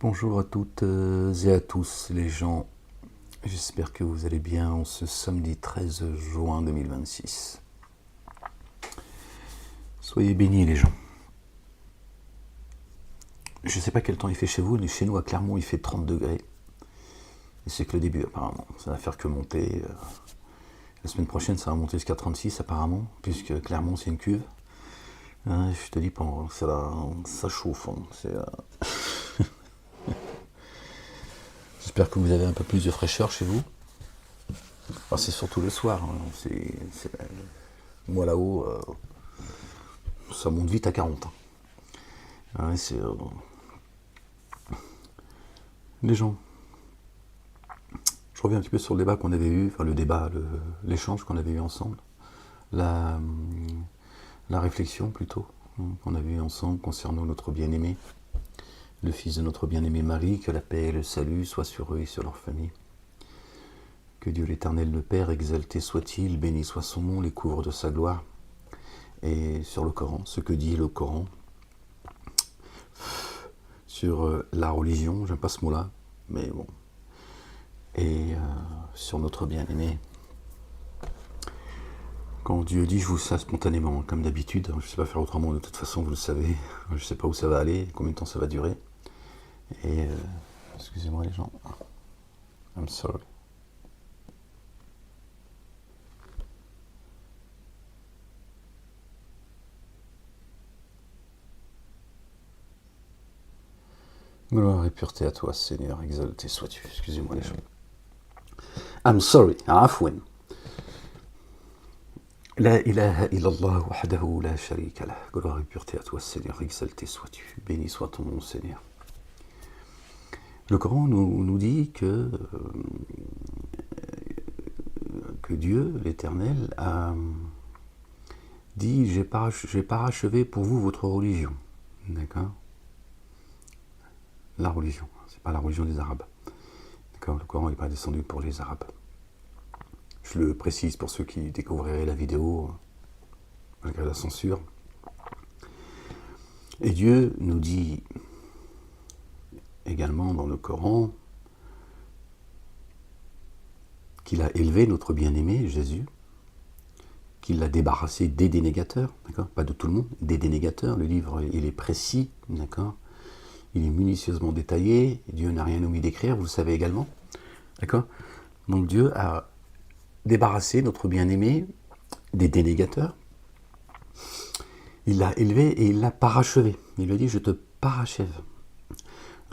Bonjour à toutes et à tous les gens, j'espère que vous allez bien en ce samedi 13 juin 2026. Soyez bénis les gens. Je ne sais pas quel temps il fait chez vous, mais chez nous à Clermont il fait 30 degrés. Et c'est que le début apparemment, ça va faire que monter. La semaine prochaine ça va monter jusqu'à 36 apparemment, puisque Clermont c'est une cuve. Je te dis, ça chauffe. J'espère que vous avez un peu plus de fraîcheur chez vous. Enfin, c'est surtout le soir. Moi là-haut, ça monte vite à 40. Les gens. Je reviens un petit peu sur le débat qu'on avait eu, enfin l'échange qu'on avait eu ensemble. La réflexion plutôt, qu'on avait eu ensemble concernant notre bien-aimé, le fils de notre bien-aimé Marie, que la paix et le salut soient sur eux et sur leur famille. Que Dieu l'Éternel, le Père, exalté soit-il, béni soit son nom, les couvre de sa gloire. Et sur le Coran, ce que dit le Coran, sur la religion, j'aime pas ce mot-là, mais bon, et sur notre bien-aimé. Quand Dieu dit, je vous sais spontanément, comme d'habitude, je ne sais pas faire autrement, de toute façon, vous le savez, je ne sais pas où ça va aller, combien de temps ça va durer, et excusez-moi les gens, I'm sorry. Gloire et pureté à toi, Seigneur, exalté sois-tu. Excusez-moi les gens. I'm sorry, afwan. La ilaha illallah wahdahu la sharika lah. Gloire et pureté à toi, Seigneur, exalté sois-tu. Béni soit ton nom, Seigneur. Le Coran nous dit que Dieu, l'Éternel, a dit j'ai parachevé pour vous votre religion. D'accord ? La religion, c'est pas la religion des Arabes. D'accord ? Le Coran n'est pas descendu pour les Arabes. Je le précise pour ceux qui découvriraient la vidéo malgré la censure. Et Dieu nous dit également dans le Coran qu'il a élevé notre bien-aimé Jésus, qu'il l'a débarrassé des dénégateurs, d'accord ? Pas de tout le monde, des dénégateurs. Le livre, il est précis, d'accord ? Il est minutieusement détaillé. Dieu n'a rien omis d'écrire, vous le savez également, d'accord ? Donc Dieu a débarrassé notre bien-aimé des dénégateurs. Il l'a élevé et il l'a parachevé. Il lui dit, je te parachève.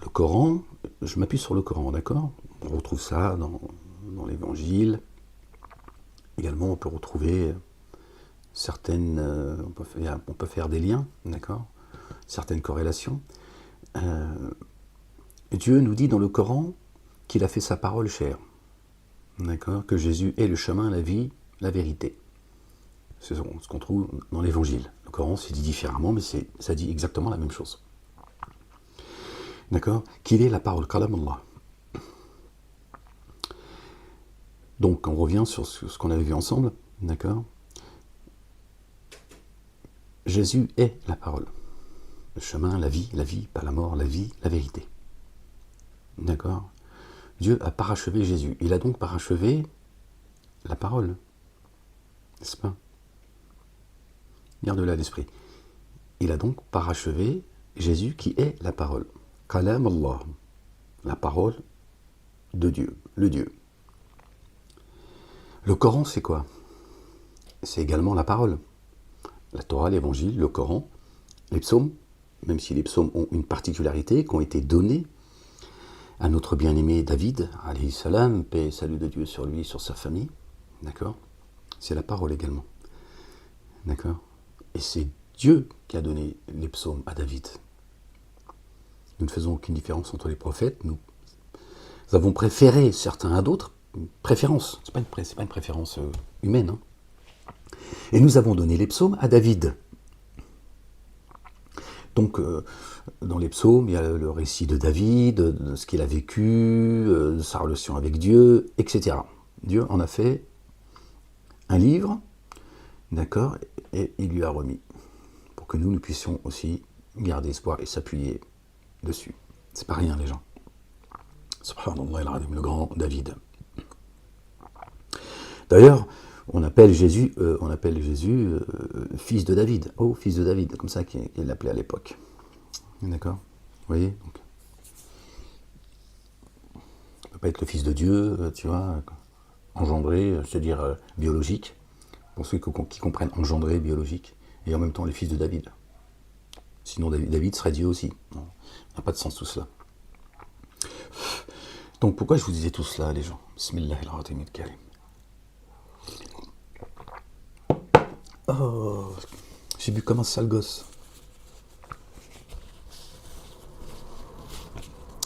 Le Coran, je m'appuie sur le Coran, d'accord ? On retrouve ça dans l'Évangile. Également, on peut retrouver certaines... on peut faire des liens, d'accord ? Certaines corrélations. Dieu nous dit dans le Coran qu'il a fait sa parole chère. D'accord ? Que Jésus est le chemin, la vie, la vérité. C'est ce qu'on trouve dans l'Évangile. Le Coran, c'est dit différemment, mais ça dit exactement la même chose. D'accord ? Qu'il est la parole, Kalam Allah. Donc, on revient sur ce qu'on avait vu ensemble. D'accord ? Jésus est la parole. Le chemin, la vie, pas la mort, la vie, la vérité. D'accord ? Dieu a parachevé Jésus. Il a donc parachevé la parole. N'est-ce pas ? Garde-la à l'esprit. Il a donc parachevé Jésus qui est la parole. Kalam Allah. La parole de Dieu. Le Dieu. Le Coran, c'est quoi ? C'est également la parole. La Torah, l'Évangile, le Coran, les psaumes, même si les psaumes ont une particularité, qui ont été donnés à notre bien-aimé David, alayhi salam, paix et salut de Dieu sur lui, sur sa famille, d'accord ? C'est la parole également, d'accord ? Et c'est Dieu qui a donné les psaumes à David. Nous ne faisons aucune différence entre les prophètes, nous avons préféré certains à d'autres, préférence, c'est pas une préférence humaine, hein. Et nous avons donné les psaumes à David. Donc, dans les psaumes, il y a le récit de David, de ce qu'il a vécu, de sa relation avec Dieu, etc. Dieu en a fait un livre, d'accord, et il lui a remis, pour que nous puissions aussi garder espoir et s'appuyer dessus. C'est pas rien, les gens. Subhanallah al-Azim, le grand David. D'ailleurs, on appelle Jésus, fils de David. Oh, fils de David, comme ça qu'il l'appelait à l'époque. D'accord? Vous voyez? Donc, il ne peut pas être le fils de Dieu, tu vois, engendré, c'est-à-dire biologique, pour ceux qui comprennent engendré, biologique, et en même temps le fils de David. Sinon, David serait Dieu aussi. Non, il n'y a pas de sens tout cela. Donc, pourquoi je vous disais tout cela, les gens? Bismillahirrahmanirrahim al-Karim. Oh, j'ai bu comme un sale gosse.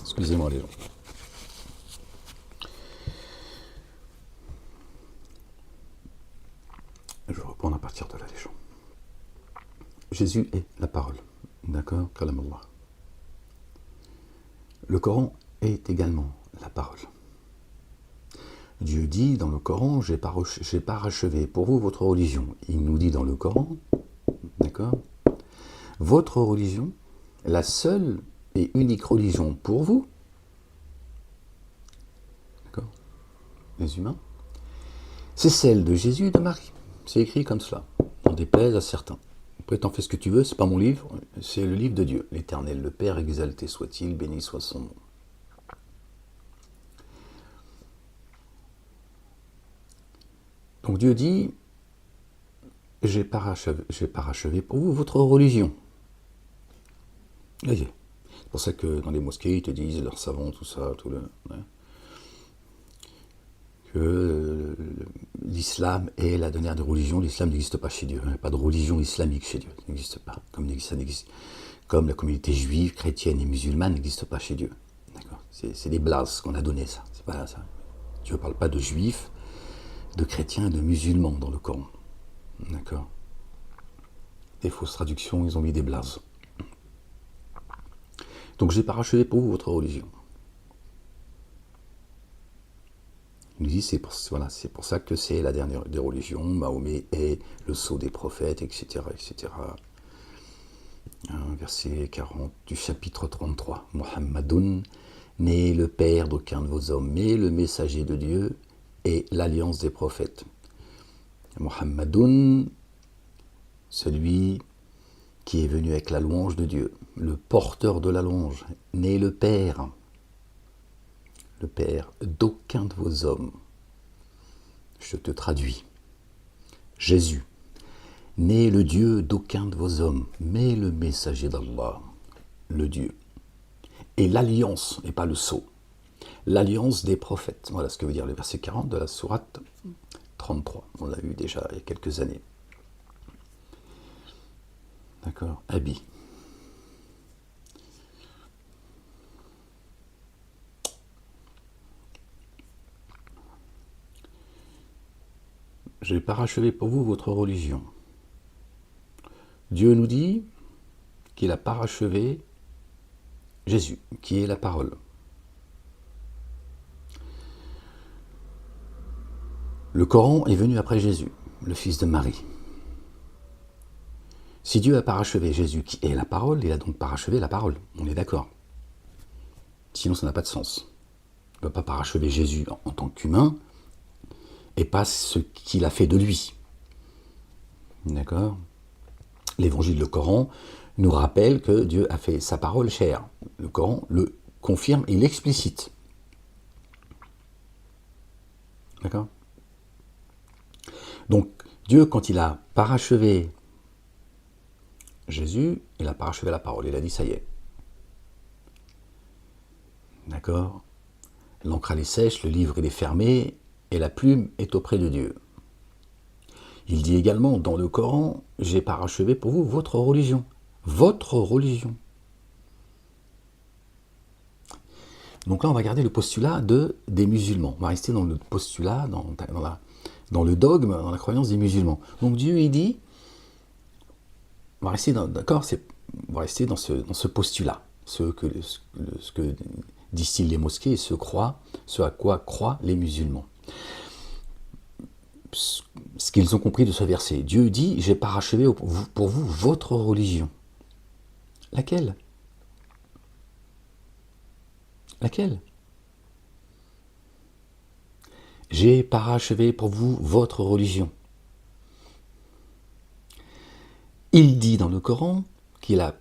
Excusez-moi, les gens. Je vais reprendre à partir de là, les gens. Jésus est la parole. D'accord? Kalam Allah. Le Coran est également la parole. Dieu dit dans le Coran, j'ai parachevé pour vous votre religion. Il nous dit dans le Coran, d'accord, votre religion, la seule et unique religion pour vous, d'accord, les humains, c'est celle de Jésus et de Marie. C'est écrit comme cela, on déplaise à certains. Après, t'en fais ce que tu veux, c'est pas mon livre, c'est le livre de Dieu. L'Éternel, le Père, exalté soit-il, béni soit son nom. Donc Dieu dit, j'ai parachevé pour vous votre religion. Voyez. C'est pour ça que dans les mosquées, ils te disent, leurs savants, tout ça, que l'islam est la dernière des religions. L'islam n'existe pas chez Dieu. Il n'y a pas de religion islamique chez Dieu. Ça n'existe pas. Comme la communauté juive, chrétienne et musulmane n'existe pas chez Dieu. D'accord. C'est des blases qu'on a donné, ça. C'est pas ça. Dieu ne parle pas de juifs, de chrétiens et de musulmans dans le Coran. D'accord. Des fausses traductions, ils ont mis des blases. Donc j'ai parachevé pour vous votre religion. Il nous dit, c'est pour ça que c'est la dernière des religions, Mahomet est le sceau des prophètes, etc. etc. Verset 40 du chapitre 33. Muhammadun n'est le père d'aucun de vos hommes, mais le messager de Dieu et l'alliance des prophètes. Muhammadun, celui qui est venu avec la louange de Dieu, le porteur de la louange, n'est le père d'aucun de vos hommes. Je te traduis. Jésus n'est le Dieu d'aucun de vos hommes, mais le messager d'Allah, le Dieu. Et l'alliance, et pas le sceau, l'alliance des prophètes. Voilà ce que veut dire le verset 40 de la sourate 33. On l'a eu déjà il y a quelques années. D'accord? Habit. J'ai parachevé pour vous votre religion. Dieu nous dit qu'il a parachevé Jésus, qui est la parole. Le Coran est venu après Jésus, le fils de Marie. Si Dieu a parachevé Jésus, qui est la parole, il a donc parachevé la parole. On est d'accord. Sinon, ça n'a pas de sens. Il ne peut pas parachever Jésus en tant qu'humain et pas ce qu'il a fait de lui. D'accord? L'évangile, le Coran, nous rappelle que Dieu a fait sa parole chère. Le Coran le confirme et l'explicite. D'accord? Donc, Dieu, quand il a parachevé Jésus, il a parachevé la parole. Il a dit, ça y est. D'accord? L'encre elle est sèche, le livre il est fermé, et la plume est auprès de Dieu. Il dit également dans le Coran, j'ai parachevé pour vous votre religion. Votre religion. Donc là, on va garder le postulat des musulmans. On va rester dans le postulat, dans le dogme, dans la croyance des musulmans. Donc Dieu, il dit, on va rester on va rester dans ce postulat, ce que distillent les mosquées et ce à quoi croient les musulmans. Ce qu'ils ont compris de ce verset. Dieu dit, j'ai parachevé pour vous votre religion. Laquelle? Laquelle? J'ai parachevé pour vous votre religion. Il dit dans le Coran qu'il a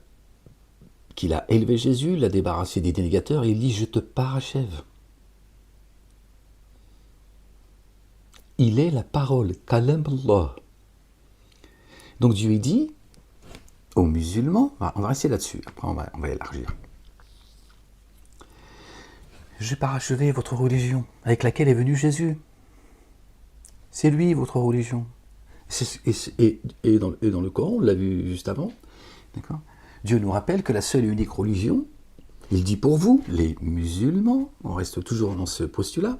élevé Jésus, l'a débarrassé des dénégateurs, et il dit « Je te parachève ». Il est la parole, kalam Allah. Donc Dieu dit aux musulmans, on va rester là-dessus, après on va élargir. J'ai parachevé votre religion, avec laquelle est venu Jésus. C'est lui votre religion. Et dans le Coran, on l'a vu juste avant, d'accord ? Dieu nous rappelle que la seule et unique religion, il dit pour vous, les musulmans, on reste toujours dans ce postulat,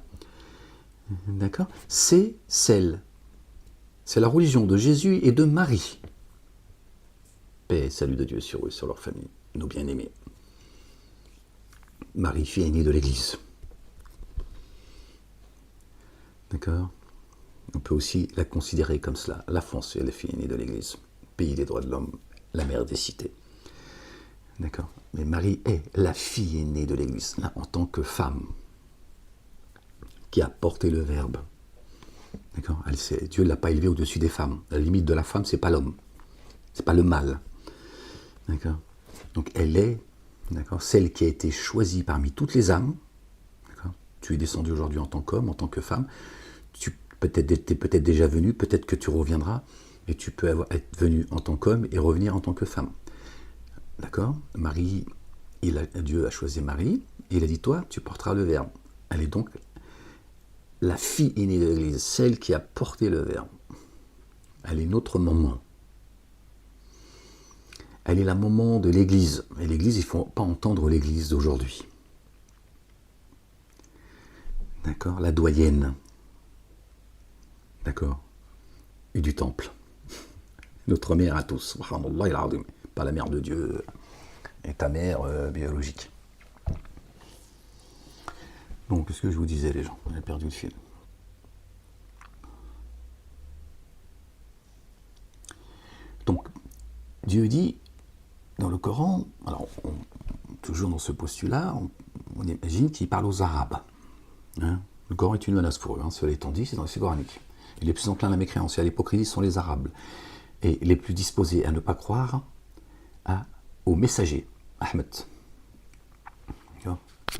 d'accord ? C'est la religion de Jésus et de Marie. Paix et salut de Dieu sur eux, sur leur famille, nos bien-aimés. Marie, fille aînée de l'Église. D'accord ? On peut aussi la considérer comme cela. La France est la fille aînée de l'Église. Pays des droits de l'homme, la mère des cités. D'accord ? Mais Marie est la fille aînée de l'Église, là, en tant que femme, qui a porté le Verbe. D'accord ? Dieu ne l'a pas élevée au-dessus des femmes. La limite de la femme, c'est pas l'homme. C'est pas le mâle. D'accord ? Donc elle est, d'accord, celle qui a été choisie parmi toutes les âmes. D'accord ? Tu es descendu aujourd'hui en tant qu'homme, en tant que femme. Tu es peut-être déjà venu, peut-être que tu reviendras, et tu peux être venu en tant qu'homme et revenir en tant que femme. D'accord ? Marie, Dieu a choisi Marie, et il a dit, toi, tu porteras le Verbe. Elle est donc la fille aînée de l'Église, celle qui a porté le Verbe. Elle est notre maman. Elle est la maman de l'Église. Et l'Église, il ne faut pas entendre l'Église d'aujourd'hui. D'accord ? La doyenne. D'accord ? Et du temple. Notre mère à tous. Subhanallah al-azim. Pas la mère de Dieu et ta mère biologique. Donc, qu'est-ce que je vous disais, les gens ? J'ai perdu le fil. Donc, Dieu dit, dans le Coran, alors, toujours dans ce postulat, on imagine qu'il parle aux Arabes. Hein ? Le Coran est une menace pour eux, cela étant dit, c'est dans le coranique. Et les plus enclins à la mécréance et à l'hypocrisie sont les Arabes. Et les plus disposés à ne pas croire aux messagers, Ahmed.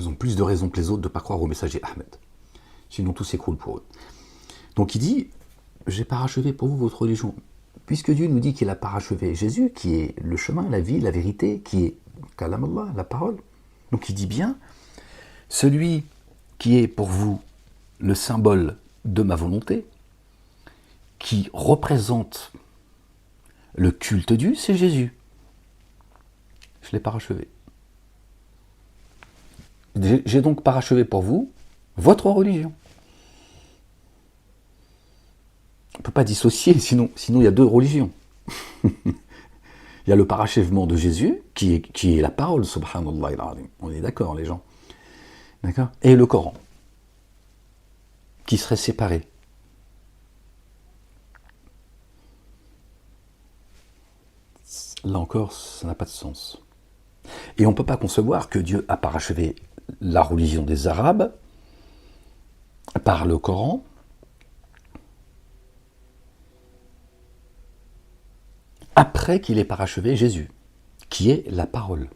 Ils ont plus de raisons que les autres de ne pas croire au messager Ahmed. Sinon tout s'écroule pour eux. Donc il dit, j'ai parachevé pour vous votre religion. Puisque Dieu nous dit qu'il a parachevé Jésus, qui est le chemin, la vie, la vérité, qui est Kalam Allah, la parole. Donc il dit bien, celui qui est pour vous le symbole de ma volonté, qui représente le culte Dieu, c'est Jésus. Je l'ai parachevé. J'ai donc parachevé pour vous votre religion. On ne peut pas dissocier, sinon il y a deux religions. Il y a le parachèvement de Jésus, qui est la parole, subhanallah. On est d'accord, les gens. D'accord ? Et le Coran, qui serait séparé. Là encore, ça n'a pas de sens. Et on ne peut pas concevoir que Dieu a parachevé la religion des Arabes par le Coran après qu'il ait parachevé Jésus, qui est la parole,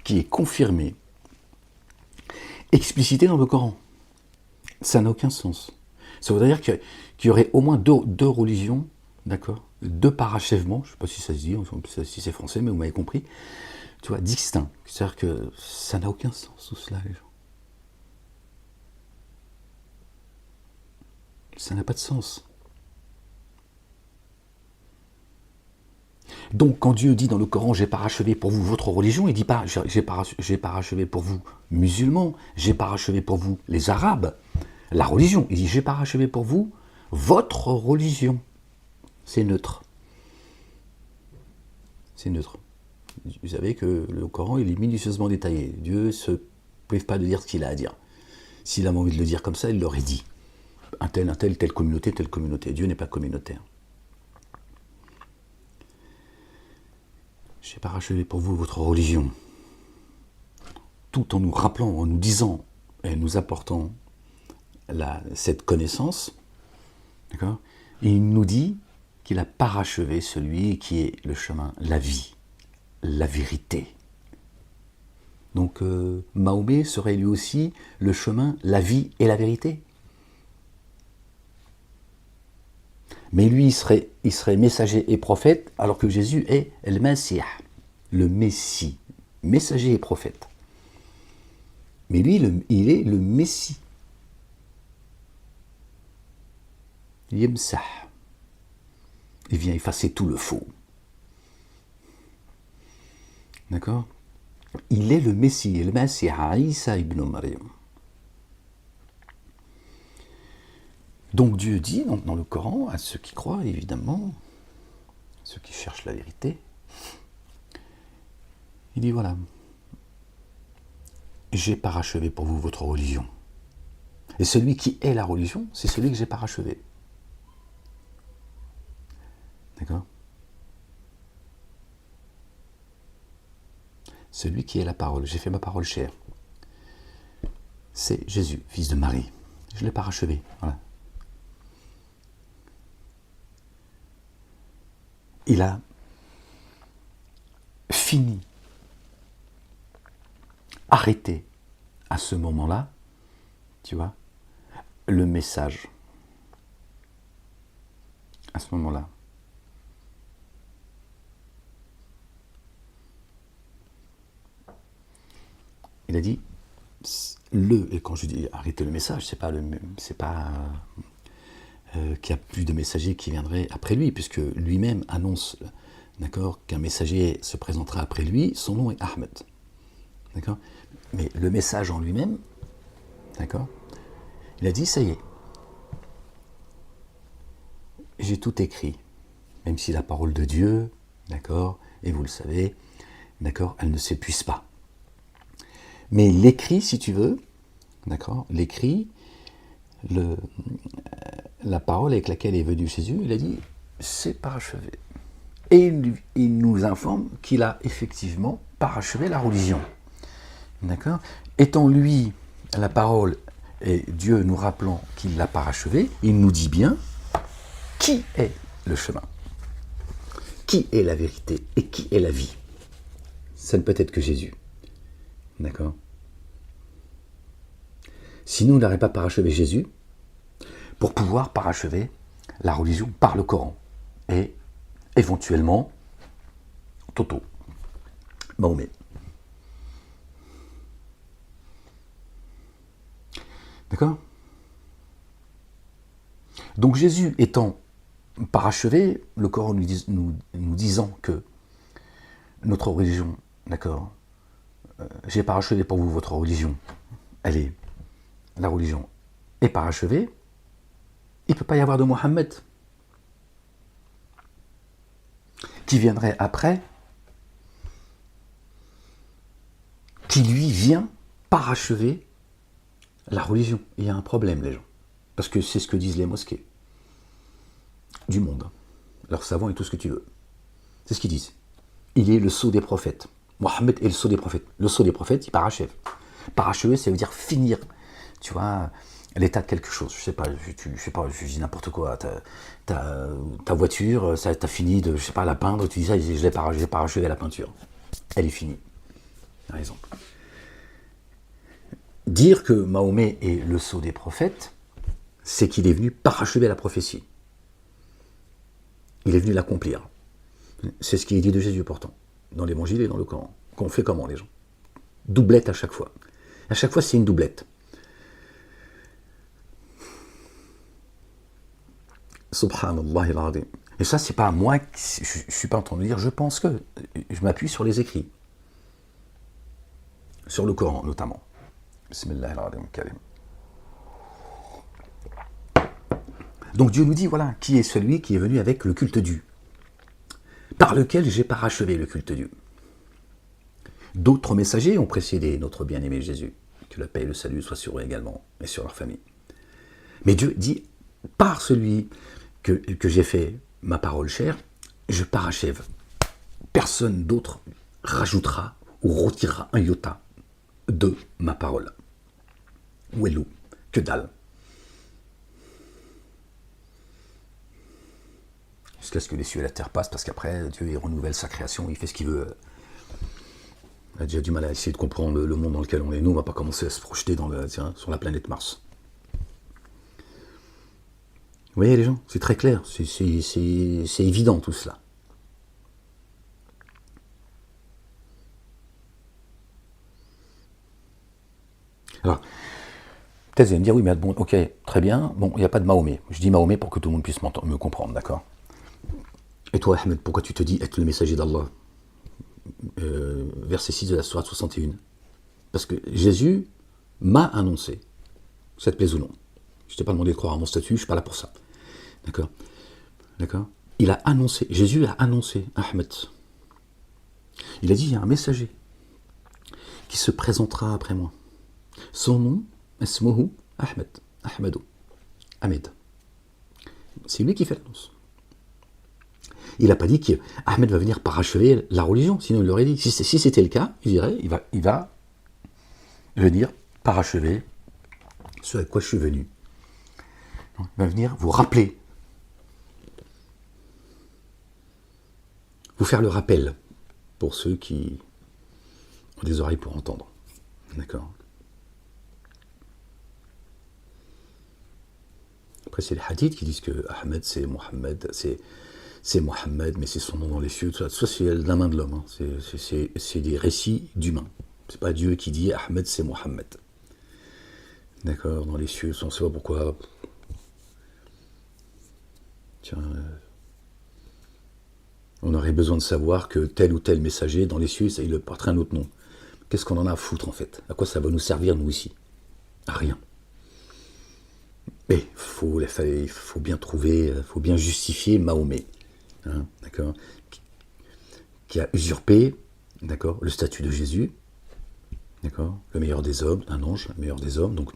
qui est confirmée, explicitée dans le Coran. Ça n'a aucun sens. Ça voudrait dire qu'il y aurait au moins deux religions, d'accord, deux parachèvements, je ne sais pas si ça se dit, si c'est français, mais vous m'avez compris, tu vois, distincts. C'est-à-dire que ça n'a aucun sens tout cela, les gens. Ça n'a pas de sens. Donc, quand Dieu dit dans le Coran, j'ai parachevé pour vous votre religion, il ne dit pas, j'ai parachevé pour vous musulmans, j'ai parachevé pour vous les Arabes, la religion. Il dit, j'ai parachevé pour vous votre religion. C'est neutre. C'est neutre. Vous savez que le Coran, il est minutieusement détaillé. Dieu ne se prive pas de dire ce qu'il a à dire. S'il avait envie de le dire comme ça, il l'aurait dit. Un tel, telle communauté, telle communauté. Dieu n'est pas communautaire. J'ai parachevé pour vous votre religion. tout en nous rappelant, en nous disant et nous apportant cette connaissance, d'accord, il nous dit qu'il a parachevé celui qui est le chemin, la vie, la vérité. Donc Mahomet serait lui aussi le chemin, la vie et la vérité. Mais lui, il serait messager et prophète, alors que Jésus est le Messie, le Messie, messager et prophète. Mais lui, il est le Messie. Yemsah. Il vient effacer tout le faux. D'accord? Il est le Messie, le Messie, Isa ibn Maryam. Donc Dieu dit dans le Coran, à ceux qui croient évidemment, ceux qui cherchent la vérité, il dit voilà, j'ai parachevé pour vous votre religion. Et celui qui est la religion, c'est celui que j'ai parachevé. D'accord? Celui qui est la parole, j'ai fait ma parole chère. C'est Jésus, fils de Marie. Je l'ai parachevé. Voilà. Il a fini, arrêté à ce moment-là, tu vois, le message. À ce moment-là. Il a dit, et quand je dis arrêter le message, c'est pas qu'il n'y a plus de messager qui viendrait après lui, puisque lui-même annonce, d'accord, qu'un messager se présentera après lui, son nom est Ahmed. D'accord? Mais le message en lui-même, d'accord, il a dit, ça y est, j'ai tout écrit, même si la parole de Dieu, d'accord, et vous le savez, d'accord, elle ne s'épuise pas. Mais l'écrit, si tu veux, d'accord, l'écrit, la parole avec laquelle est venu Jésus, il a dit, c'est parachevé. Et il nous informe qu'il a effectivement parachevé la religion. D'accord? Étant lui la parole et Dieu nous rappelant qu'il l'a parachevé, il nous dit bien qui est le chemin, qui est la vérité et qui est la vie. Ça ne peut être que Jésus. D'accord? Sinon, il n'aurait pas parachevé Jésus pour pouvoir parachever la religion par le Coran. Et éventuellement, Toto, Mahomet. D'accord? Donc Jésus étant parachevé, le Coran nous disant que notre religion, d'accord, j'ai parachevé pour vous votre religion, la religion est parachevée, il ne peut pas y avoir de Mohammed qui viendrait après, qui lui vient parachever la religion. Il y a un problème, les gens, parce que c'est ce que disent les mosquées du monde, leurs savants et tout ce que tu veux. C'est ce qu'ils disent. Il est le sceau des prophètes. Mohammed est le sceau des prophètes. Le sceau des prophètes, il parachève. Parachever, ça veut dire finir, tu vois, l'état de quelque chose. Je sais pas, je dis n'importe quoi. Ta voiture, ça, t'as fini de, je sais pas, la peindre, tu dis ça, j'ai parachevé la peinture. Elle est finie, par exemple. Dire que Mahomet est le sceau des prophètes, c'est qu'il est venu parachever la prophétie. Il est venu l'accomplir. C'est ce qui est dit de Jésus pourtant, dans l'évangile et dans le Coran. Qu'on fait comment, les gens? Doublette à chaque fois. À chaque fois, c'est une doublette. Subhanallah al-Azim. Et ça, c'est pas moi, je ne suis pas en train de dire, je pense que. Je m'appuie sur les écrits. Sur le Coran, notamment. Bismillahirrahmanirrahim karim. Donc Dieu nous dit, voilà, qui est celui qui est venu avec le culte dû, par lequel j'ai parachevé le culte dû. D'autres messagers ont précédé notre bien-aimé Jésus, que la paix et le salut soient sur eux également, et sur leur famille. Mais Dieu dit, par celui que j'ai fait ma parole chère, je parachève. Personne d'autre rajoutera ou retirera un iota de ma parole. Ouelou, que dalle. Jusqu'à ce que les cieux et la terre passent, parce qu'après, Dieu il renouvelle sa création, il fait ce qu'il veut. On a déjà du mal à essayer de comprendre le monde dans lequel on est. Nous, on ne va pas commencer à se projeter sur la planète Mars. Vous voyez les gens, c'est très clair, c'est évident tout cela. Alors, peut-être vous allez me dire, oui, mais bon, ok, très bien, bon, il n'y a pas de Mahomet. Je dis Mahomet pour que tout le monde puisse me comprendre, d'accord? Et toi, Ahmed, pourquoi tu te dis être le messager d'Allah? Verset 6 de la sourate 61. Parce que Jésus m'a annoncé, ça te plaise ou non. Je ne t'ai pas demandé de croire à mon statut, je ne suis pas là pour ça. D'accord? D'accord? Il a annoncé, Jésus a annoncé, Ahmed. Il a dit, il y a un messager qui se présentera après moi. Son nom, Esmohu Ahmed. Ahmedou. Ahmed. C'est lui qui fait l'annonce. Il n'a pas dit qu'Ahmed va venir parachever la religion, sinon il l'aurait dit. Si c'était le cas, il dirait, il va venir parachever ce à quoi je suis venu. Il va venir vous rappeler, vous faire le rappel pour ceux qui ont des oreilles pour entendre. D'accord? Après, c'est les hadiths qui disent que Ahmed, c'est Mohammed, c'est Mohammed, mais c'est son nom dans les cieux. Ça c'est la main de l'homme. Hein. C'est des récits d'humains. C'est pas Dieu qui dit Ahmed, c'est Mohammed. D'accord? Dans les cieux, on ne sait pas pourquoi. Tiens, on aurait besoin de savoir que tel ou tel messager dans les cieux, il porterait un autre nom. Qu'est-ce qu'on en a à foutre en fait? À quoi ça va nous servir nous ici? À rien. Mais il faut bien trouver, il faut bien justifier Mahomet, hein, d'accord, qui a usurpé, d'accord, le statut de Jésus, d'accord, le meilleur des hommes, un ange, le meilleur des hommes, donc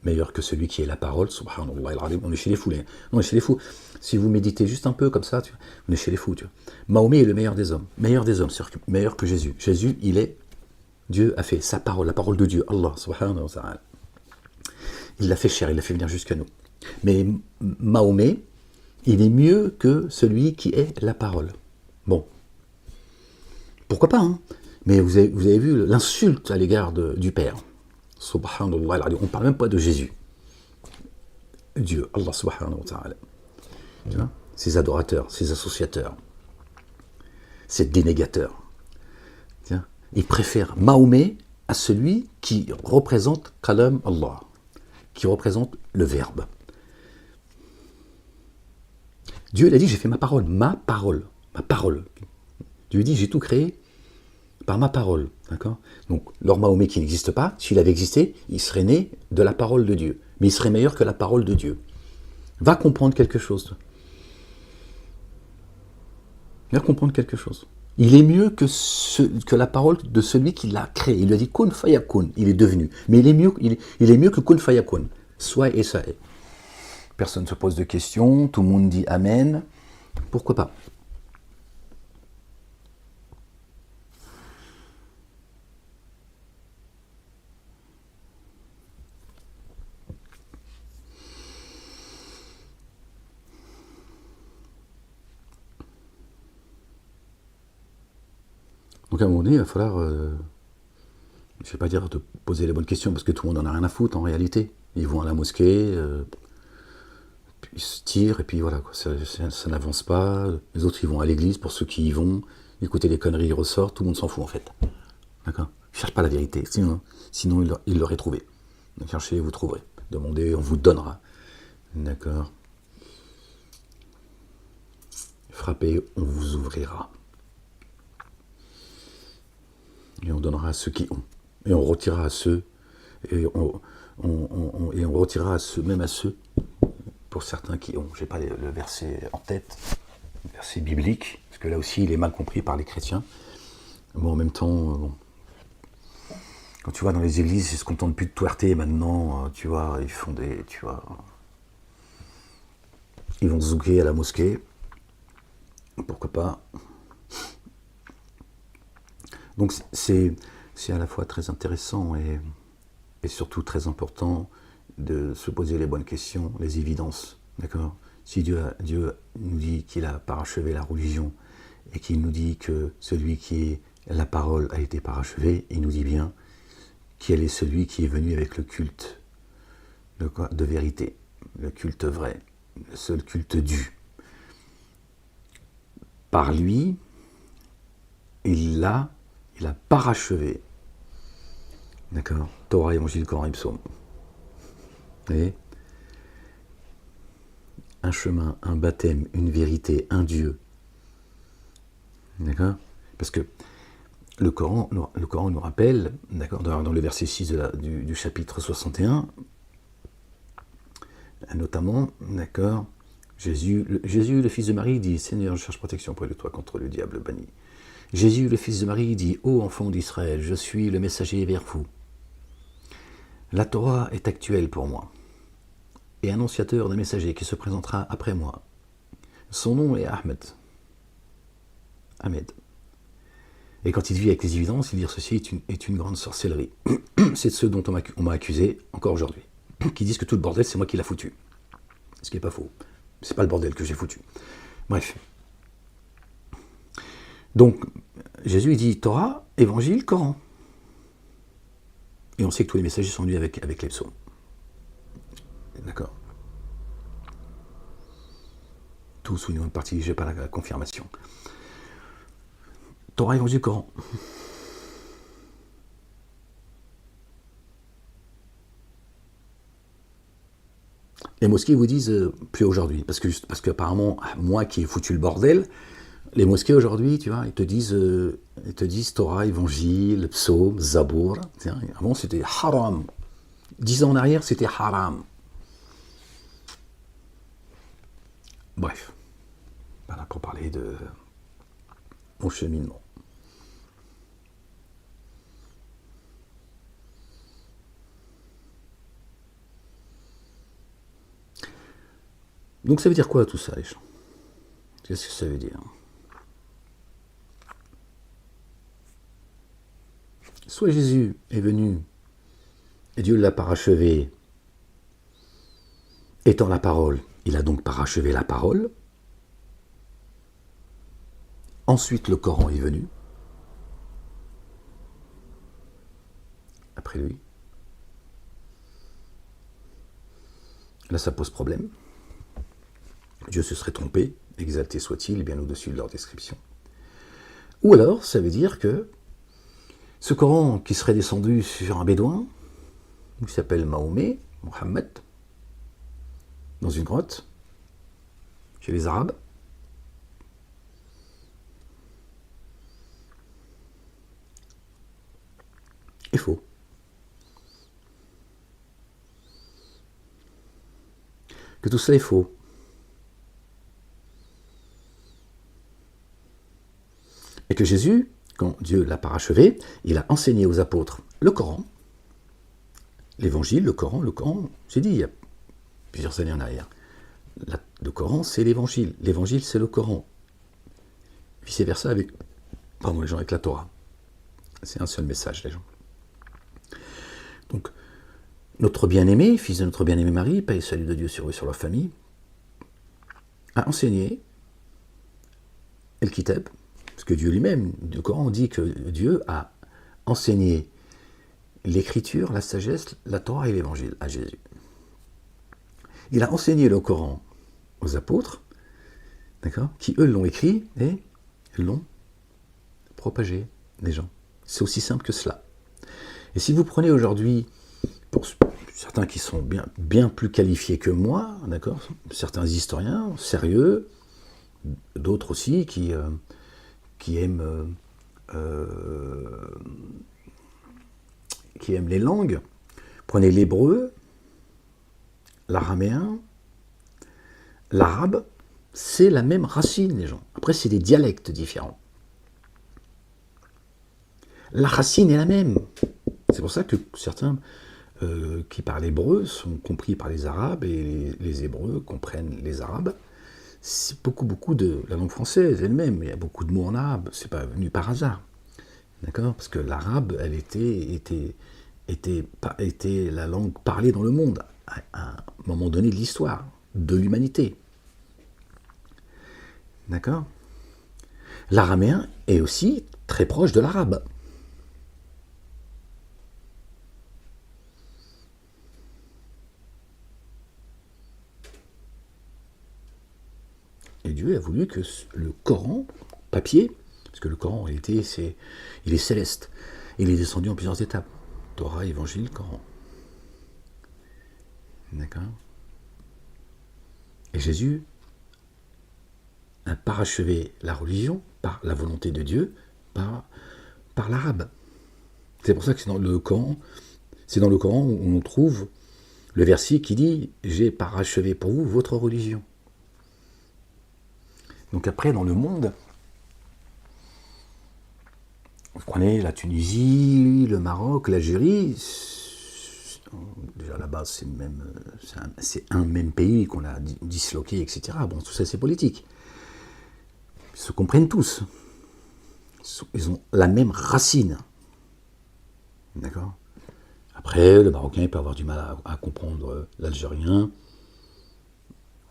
meilleur que celui qui est la parole, subhanallah, on est chez les fous, on est chez les fous. Si vous méditez juste un peu comme ça, on est chez les fous. Mahomet est le meilleur des hommes, meilleur que Jésus. Jésus, Dieu a fait sa parole, la parole de Dieu, Allah, subhanahu wa ta'ala. Il l'a fait chair, il l'a fait venir jusqu'à nous. Mais Mahomet, il est mieux que celui qui est la parole. Bon, pourquoi pas, hein? Mais vous avez vu l'insulte à l'égard du Père. Subhanallah, on ne parle même pas de Jésus. Dieu, Allah subhanahu wa ta'ala. Tu vois, ses adorateurs, ses associateurs, ses dénégateurs. Tiens, il préfère Mahomet à celui qui représente Kalam Allah, qui représente le Verbe. Dieu il a dit, j'ai fait ma parole, ma parole. Dieu dit, j'ai tout créé par ma parole. D'accord? Donc, leur Mahomet qui n'existe pas, s'il avait existé, il serait né de la parole de Dieu. Mais il serait meilleur que la parole de Dieu. Va comprendre quelque chose. Va comprendre quelque chose. Il est mieux que la parole de celui qui l'a créé. Il lui a dit kun fayakun, il est devenu. Mais il est mieux que kun fayakun. Soit et ça est. Personne ne se pose de questions, tout le monde dit Amen. Pourquoi pas? Donc à un moment donné, il va falloir, je ne vais pas dire de poser les bonnes questions, parce que tout le monde n'en a rien à foutre en réalité. Ils vont à la mosquée, puis ils se tirent, et puis voilà, quoi, ça n'avance pas. Les autres, ils vont à l'église, pour ceux qui y vont, écouter les conneries, ils ressortent, tout le monde s'en fout en fait. D'accord? Ils ne cherchent pas la vérité, sinon ils l'auraient trouvé. Donc cherchez, vous trouverez. Demandez, on vous donnera. D'accord? Frappez, on vous ouvrira. Et on donnera à ceux qui ont. Et on retirera à ceux, et on retirera à ceux, même à ceux, pour certains qui ont. Je n'ai pas le verset en tête, le verset biblique, parce que là aussi il est mal compris par les chrétiens. Bon, en même temps, bon, quand tu vois dans les églises, ils se contentent plus de twerter maintenant, tu vois, ils font des. Tu vois. Ils vont zouker à la mosquée. Pourquoi pas? Donc c'est c'est à la fois très intéressant et surtout très important de se poser les bonnes questions, les évidences. D'accord ? Si Dieu nous dit qu'il a parachevé la religion et qu'il nous dit que celui qui est la parole a été parachevé, il nous dit bien quel est celui qui est venu avec le culte de vérité, le culte vrai, le seul culte dû. Par lui, il a parachevé. D'accord ? Torah, Évangile, Coran et Psaume. Vous voyez ? Un chemin, un baptême, une vérité, un Dieu. D'accord ? Parce que le Coran nous rappelle, d'accord, dans le verset 6 du chapitre 61, notamment, d'accord, Jésus, le fils de Marie, dit « Seigneur, je cherche protection près de toi contre le diable banni ». Jésus, le fils de Marie, dit « Ô enfant d'Israël, je suis le messager vers vous. La Torah est actuelle pour moi, et annonciateur d'un messager qui se présentera après moi. Son nom est Ahmed. Ahmed. Et quand il vit avec les évidences, il dit ceci est une grande sorcellerie. C'est de ceux dont on m'a accusé, encore aujourd'hui, qui disent que tout le bordel, c'est moi qui l'ai foutu. Ce qui n'est pas faux. C'est pas le bordel que j'ai foutu. Bref. Donc, Jésus, il dit Torah, Évangile, Coran. Et on sait que tous les messagers sont venus avec les psaumes. D'accord ? Tous ou une bonne partie, je n'ai pas la confirmation. Torah, Évangile, Coran. Les mosquées vous disent plus aujourd'hui, parce qu'apparemment, moi qui ai foutu le bordel, les mosquées aujourd'hui, tu vois, ils te disent Torah, Évangile, Psaume, Zabour. Avant, c'était haram. 10 ans en arrière, c'était haram. Bref, voilà pour parler de mon cheminement. Donc ça veut dire quoi tout ça, les gens ? Qu'est-ce que ça veut dire ? Soit Jésus est venu et Dieu l'a parachevé, étant la parole, il a donc parachevé la parole. Ensuite, le Coran est venu, après lui. Là, ça pose problème. Dieu se serait trompé, exalté soit-il, bien au-dessus de leur description. Ou alors, ça veut dire que ce Coran qui serait descendu sur un bédouin, qui s'appelle Mahomet, Mohammed, dans une grotte, chez les Arabes, est faux. Que tout ça est faux. Et que Jésus, quand Dieu l'a parachevé, il a enseigné aux apôtres le Coran, l'Évangile, le Coran, j'ai dit il y a plusieurs années en arrière. Le Coran, c'est l'Évangile. L'Évangile, c'est le Coran. Vice-versa avec la Torah. C'est un seul message, les gens. Donc, notre bien-aimé, fils de notre bien-aimé Marie, paix et salut de Dieu sur eux et sur leur famille, a enseigné El Kitab, parce que Dieu lui-même, le Coran dit que Dieu a enseigné l'écriture, la sagesse, la Torah et l'Évangile à Jésus. Il a enseigné le Coran aux apôtres, d'accord, qui eux l'ont écrit et l'ont propagé, les gens. C'est aussi simple que cela. Et si vous prenez aujourd'hui, pour certains qui sont bien plus qualifiés que moi, d'accord, certains historiens sérieux, d'autres aussi qui aiment les langues, prenez l'hébreu, l'araméen, l'arabe, c'est la même racine, les gens. Après, c'est des dialectes différents. La racine est la même. C'est pour ça que certains qui parlent hébreu sont compris par les arabes et les hébreux comprennent les arabes. C'est beaucoup de la langue française elle-même. Il y a beaucoup de mots en arabe. C'est pas venu par hasard. D'accord? Parce que l'arabe, elle était la langue parlée dans le monde à un moment donné de l'histoire, de l'humanité. D'accord? L'araméen est aussi très proche de l'arabe. Et Dieu a voulu que le Coran, papier, parce que le Coran en réalité, il est céleste. Il est descendu en plusieurs étapes. Torah, Évangile, Coran. D'accord? Et Jésus a parachevé la religion par la volonté de Dieu, par l'arabe. C'est pour ça que c'est dans le Coran où on trouve le verset qui dit « J'ai parachevé pour vous votre religion ». Donc après, dans le monde, vous prenez la Tunisie, le Maroc, l'Algérie, déjà là-bas, c'est un même pays qu'on a disloqué, etc. Bon, tout ça, c'est politique. Ils se comprennent tous. Ils ont la même racine. D'accord? Après, le Marocain peut avoir du mal à comprendre l'Algérien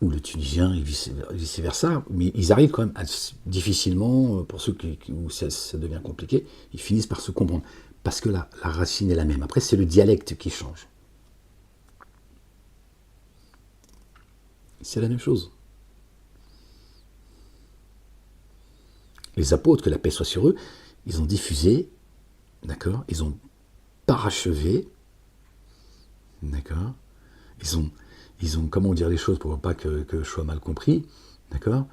ou le Tunisien et vice-versa, mais ils arrivent quand même difficilement, pour ceux où ça devient compliqué, ils finissent par se comprendre, parce que la racine est la même. Après, c'est le dialecte qui change. C'est la même chose. Les apôtres, que la paix soit sur eux, ils ont diffusé, d'accord, ils ont parachevé, d'accord, ils ont, comment dire les choses pour pas que je sois mal compris, d'accord.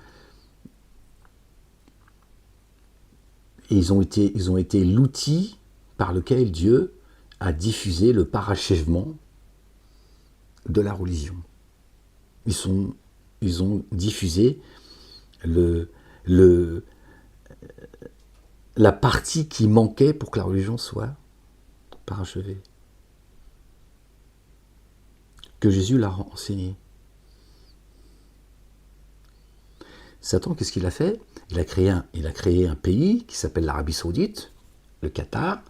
Et ils ont été l'outil par lequel Dieu a diffusé le parachèvement de la religion. Ils ont diffusé la partie qui manquait pour que la religion soit parachevée. Que Jésus l'a enseigné. Satan, qu'est-ce qu'il a fait? Il a créé un pays qui s'appelle l'Arabie Saoudite, le Qatar,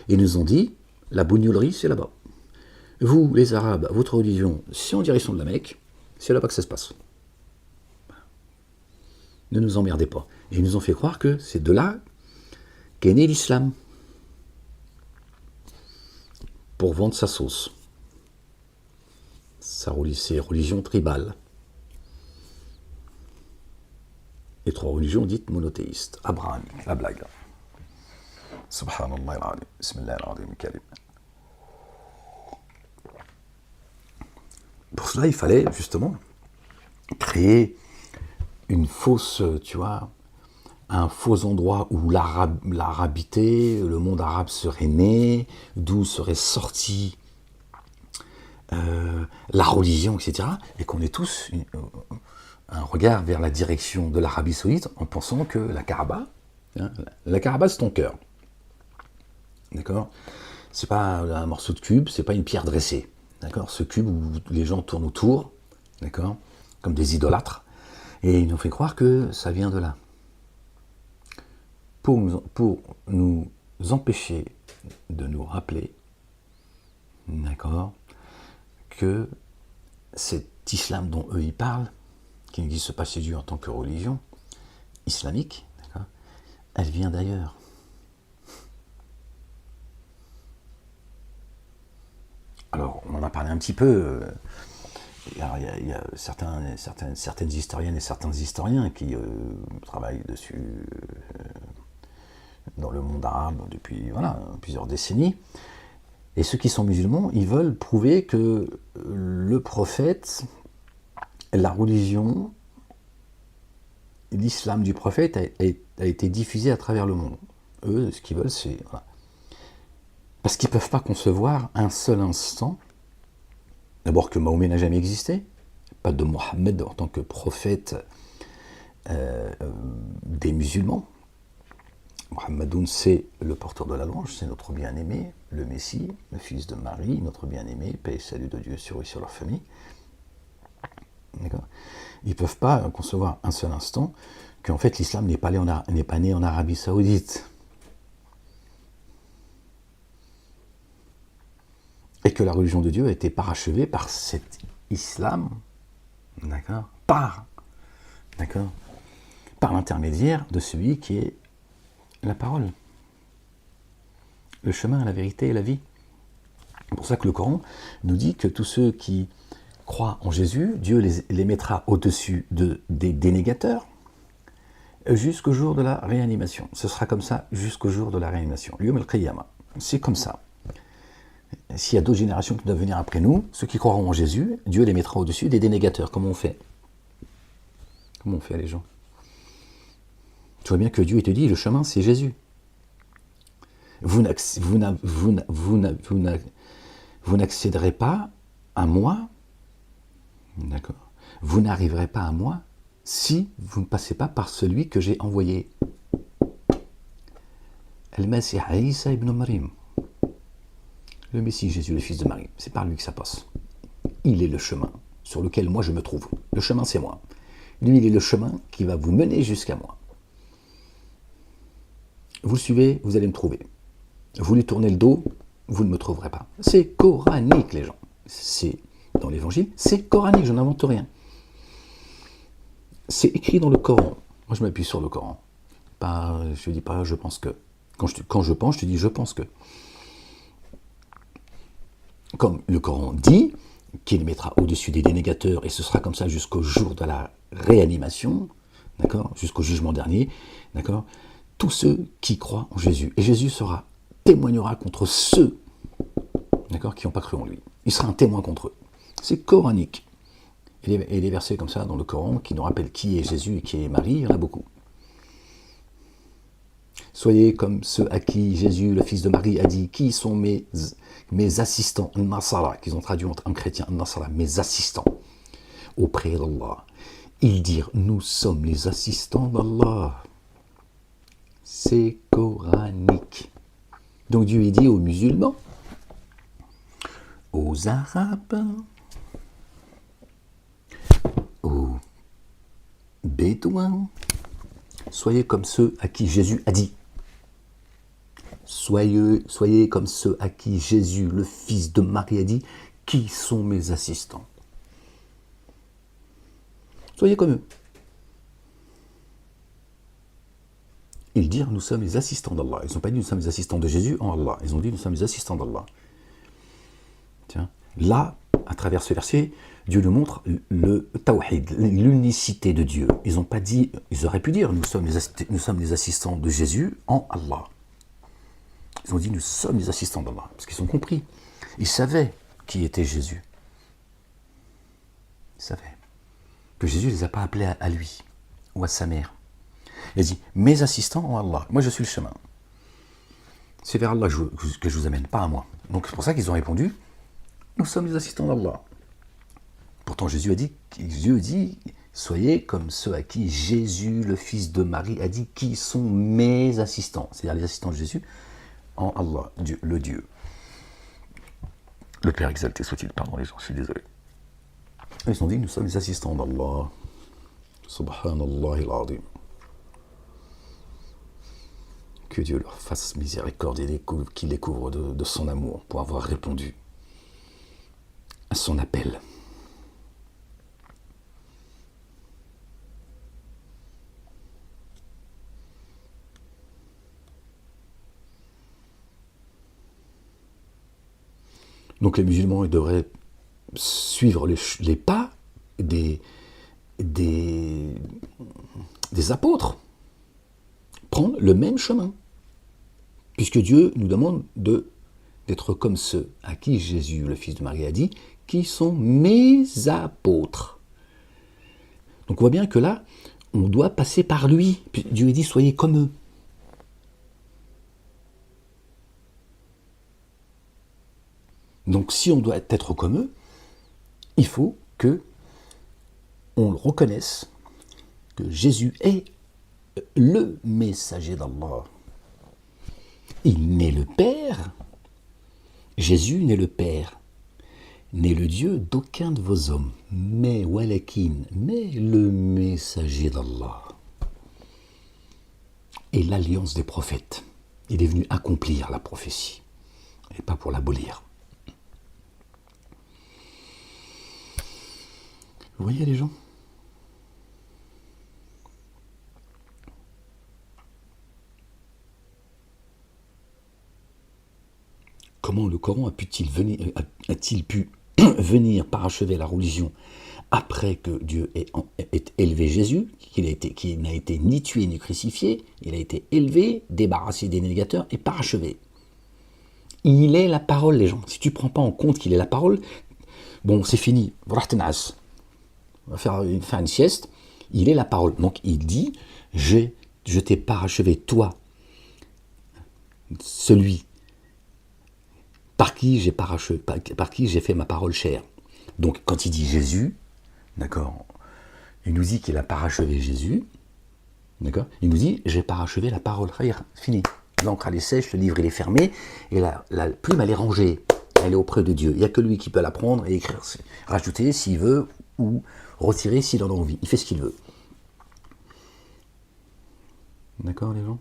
et ils nous ont dit, la bougnolerie, c'est là-bas. Vous, les Arabes, votre religion, c'est en direction de la Mecque, c'est là-bas que ça se passe. Ne nous emmerdez pas. Et ils nous ont fait croire que c'est de là qu'est né l'islam, pour vendre sa sauce. Ses religions tribales. Les trois religions dites monothéistes, abrahamiques, la blague. Subhanallah al-alim, bismillah al-alim kalim. Pour cela, il fallait justement créer une fausse, un faux endroit où l'arabité, le monde arabe serait né, d'où serait sortie la religion, etc. Et qu'on ait tous un regard vers la direction de l'Arabie Saoudite en pensant que la Kaaba, c'est ton cœur. D'accord? C'est pas un morceau de cube, c'est pas une pierre dressée. D'accord? Ce cube où les gens tournent autour, d'accord? Comme des idolâtres. Et ils nous fait croire que ça vient de là. Pour nous empêcher de nous rappeler, d'accord, que cet islam dont eux ils parlent, qui n'existe pas chez Dieu en tant que religion islamique, elle vient d'ailleurs. Alors, on en a parlé un petit peu. Il y a certaines historiennes et certains historiens qui travaillent dessus dans le monde arabe depuis plusieurs décennies. Et ceux qui sont musulmans, ils veulent prouver que le prophète, la religion, l'islam du prophète a été diffusé à travers le monde. Eux, ce qu'ils veulent, c'est... Voilà. Parce qu'ils ne peuvent pas concevoir un seul instant, d'abord que Mahomet n'a jamais existé, pas de Mohammed en tant que prophète des musulmans. Mohammedoun, c'est le porteur de la louange, c'est notre bien-aimé, le Messie, le fils de Marie, notre bien-aimé, paix et salut de Dieu sur eux et sur leur famille. D'accord? Ils ne peuvent pas concevoir un seul instant qu'en fait l'islam n'est pas né en Arabie Saoudite. que la religion de Dieu a été parachevée par cet islam, d'accord, par l'intermédiaire de celui qui est la parole, le chemin, la vérité et la vie. C'est pour ça que le Coran nous dit que tous ceux qui croient en Jésus, Dieu les mettra au-dessus des dénégateurs jusqu'au jour de la réanimation. Ce sera comme ça jusqu'au jour de la réanimation. L'Yom al-Qiyamah. C'est comme ça. S'il y a d'autres générations qui doivent venir après nous, ceux qui croiront en Jésus, Dieu les mettra au-dessus des dénégateurs. Comment on fait? Comment on fait, les gens? Tu vois bien que Dieu te dit, le chemin, c'est Jésus. Vous n'accéderez pas à moi, d'accord? Vous n'arriverez pas à moi si vous ne passez pas par celui que j'ai envoyé. Al-Masih Isa ibn Maryam. Le Messie Jésus, le fils de Marie, c'est par lui que ça passe. Il est le chemin sur lequel moi je me trouve. Le chemin, c'est moi. Lui, il est le chemin qui va vous mener jusqu'à moi. Vous le suivez, vous allez me trouver. Vous lui tournez le dos, vous ne me trouverez pas. C'est coranique, les gens. C'est dans l'évangile, c'est coranique, je n'invente rien. C'est écrit dans le Coran. Moi, je m'appuie sur le Coran. Je ne dis pas je pense que. Quand je pense, je te dis je pense que. Comme le Coran dit qu'il mettra au-dessus des dénégateurs, et ce sera comme ça jusqu'au jour de la réanimation, d'accord, jusqu'au jugement dernier, d'accord, tous ceux qui croient en Jésus. Et Jésus témoignera contre ceux, d'accord, qui n'ont pas cru en lui. Il sera un témoin contre eux. C'est coranique. Et les versets comme ça dans le Coran qui nous rappellent qui est Jésus et qui est Marie, il y en a beaucoup. Soyez comme ceux à qui Jésus, le fils de Marie, a dit, qui sont mes assistants, Nasara, qu'ils ont traduit en chrétien, Nasara, mes assistants, auprès d'Allah. Ils dirent, nous sommes les assistants d'Allah. C'est coranique. Donc Dieu il dit aux musulmans, aux arabes, aux bédouins, soyez comme ceux à qui Jésus a dit. Soyez comme ceux à qui Jésus, le fils de Marie, a dit, qui sont mes assistants. Soyez comme eux. Ils dirent, nous sommes les assistants d'Allah. Ils n'ont pas dit, nous sommes les assistants de Jésus en Allah. Ils ont dit, nous sommes les assistants d'Allah. Tiens, là, à travers ce verset, Dieu nous montre le tawhid, l'unicité de Dieu. Ils n'ont pas dit, ils auraient pu dire, nous sommes les assistants de Jésus en Allah. Ils ont dit, nous sommes les assistants d'Allah. Parce qu'ils ont compris. Ils savaient qui était Jésus. Ils savaient que Jésus ne les a pas appelés à lui ou à sa mère. Il a dit, mes assistants en Allah. Moi, je suis le chemin. C'est vers Allah que je vous amène, pas à moi. Donc, c'est pour ça qu'ils ont répondu, nous sommes les assistants d'Allah. Pourtant, Jésus dit, soyez comme ceux à qui Jésus, le fils de Marie, a dit, qui sont mes assistants. C'est-à-dire les assistants de Jésus en Allah, Dieu, le Dieu. Le Père exalté soit-il, pardon les gens, je suis désolé. Ils ont dit, nous sommes les assistants d'Allah. Subhanallah al-Azim. Que Dieu leur fasse miséricorde et qu'il les couvre de son amour pour avoir répondu à son appel. Donc les musulmans, ils devraient suivre les pas des apôtres, prendre le même chemin, puisque Dieu nous demande d'être comme ceux à qui Jésus, le fils de Marie, a dit, qui sont mes apôtres. Donc on voit bien que là, on doit passer par lui. Puis Dieu dit, soyez comme eux. Donc si on doit être comme eux, il faut que on reconnaisse que Jésus est le messager d'Allah. Il n'est le Père. Jésus n'est le Père, n'est le Dieu d'aucun de vos hommes, mais le messager d'Allah. Et l'alliance des prophètes. Il est venu accomplir la prophétie, et pas pour l'abolir. Vous voyez les gens? Comment le Coran a-t-il pu venir parachever la religion après que Dieu ait élevé Jésus, qu'il n'a été ni tué ni crucifié, il a été élevé, débarrassé des négateurs et parachevé. Il est la parole, les gens. Si tu ne prends pas en compte qu'il est la parole, bon, c'est fini. On va faire une sieste. Il est la parole. Donc il dit, je t'ai parachevé, toi, celui par qui j'ai fait ma parole chère. Donc quand il dit Jésus, d'accord, il nous dit qu'il a parachevé Jésus, d'accord, il nous dit j'ai parachevé la parole, fini. L'encre elle est sèche, le livre il est fermé, et la plume elle est rangée, elle est auprès de Dieu. Il n'y a que lui qui peut la prendre et écrire, rajouter s'il veut, ou retirer s'il en a envie. Il fait ce qu'il veut. D'accord les gens?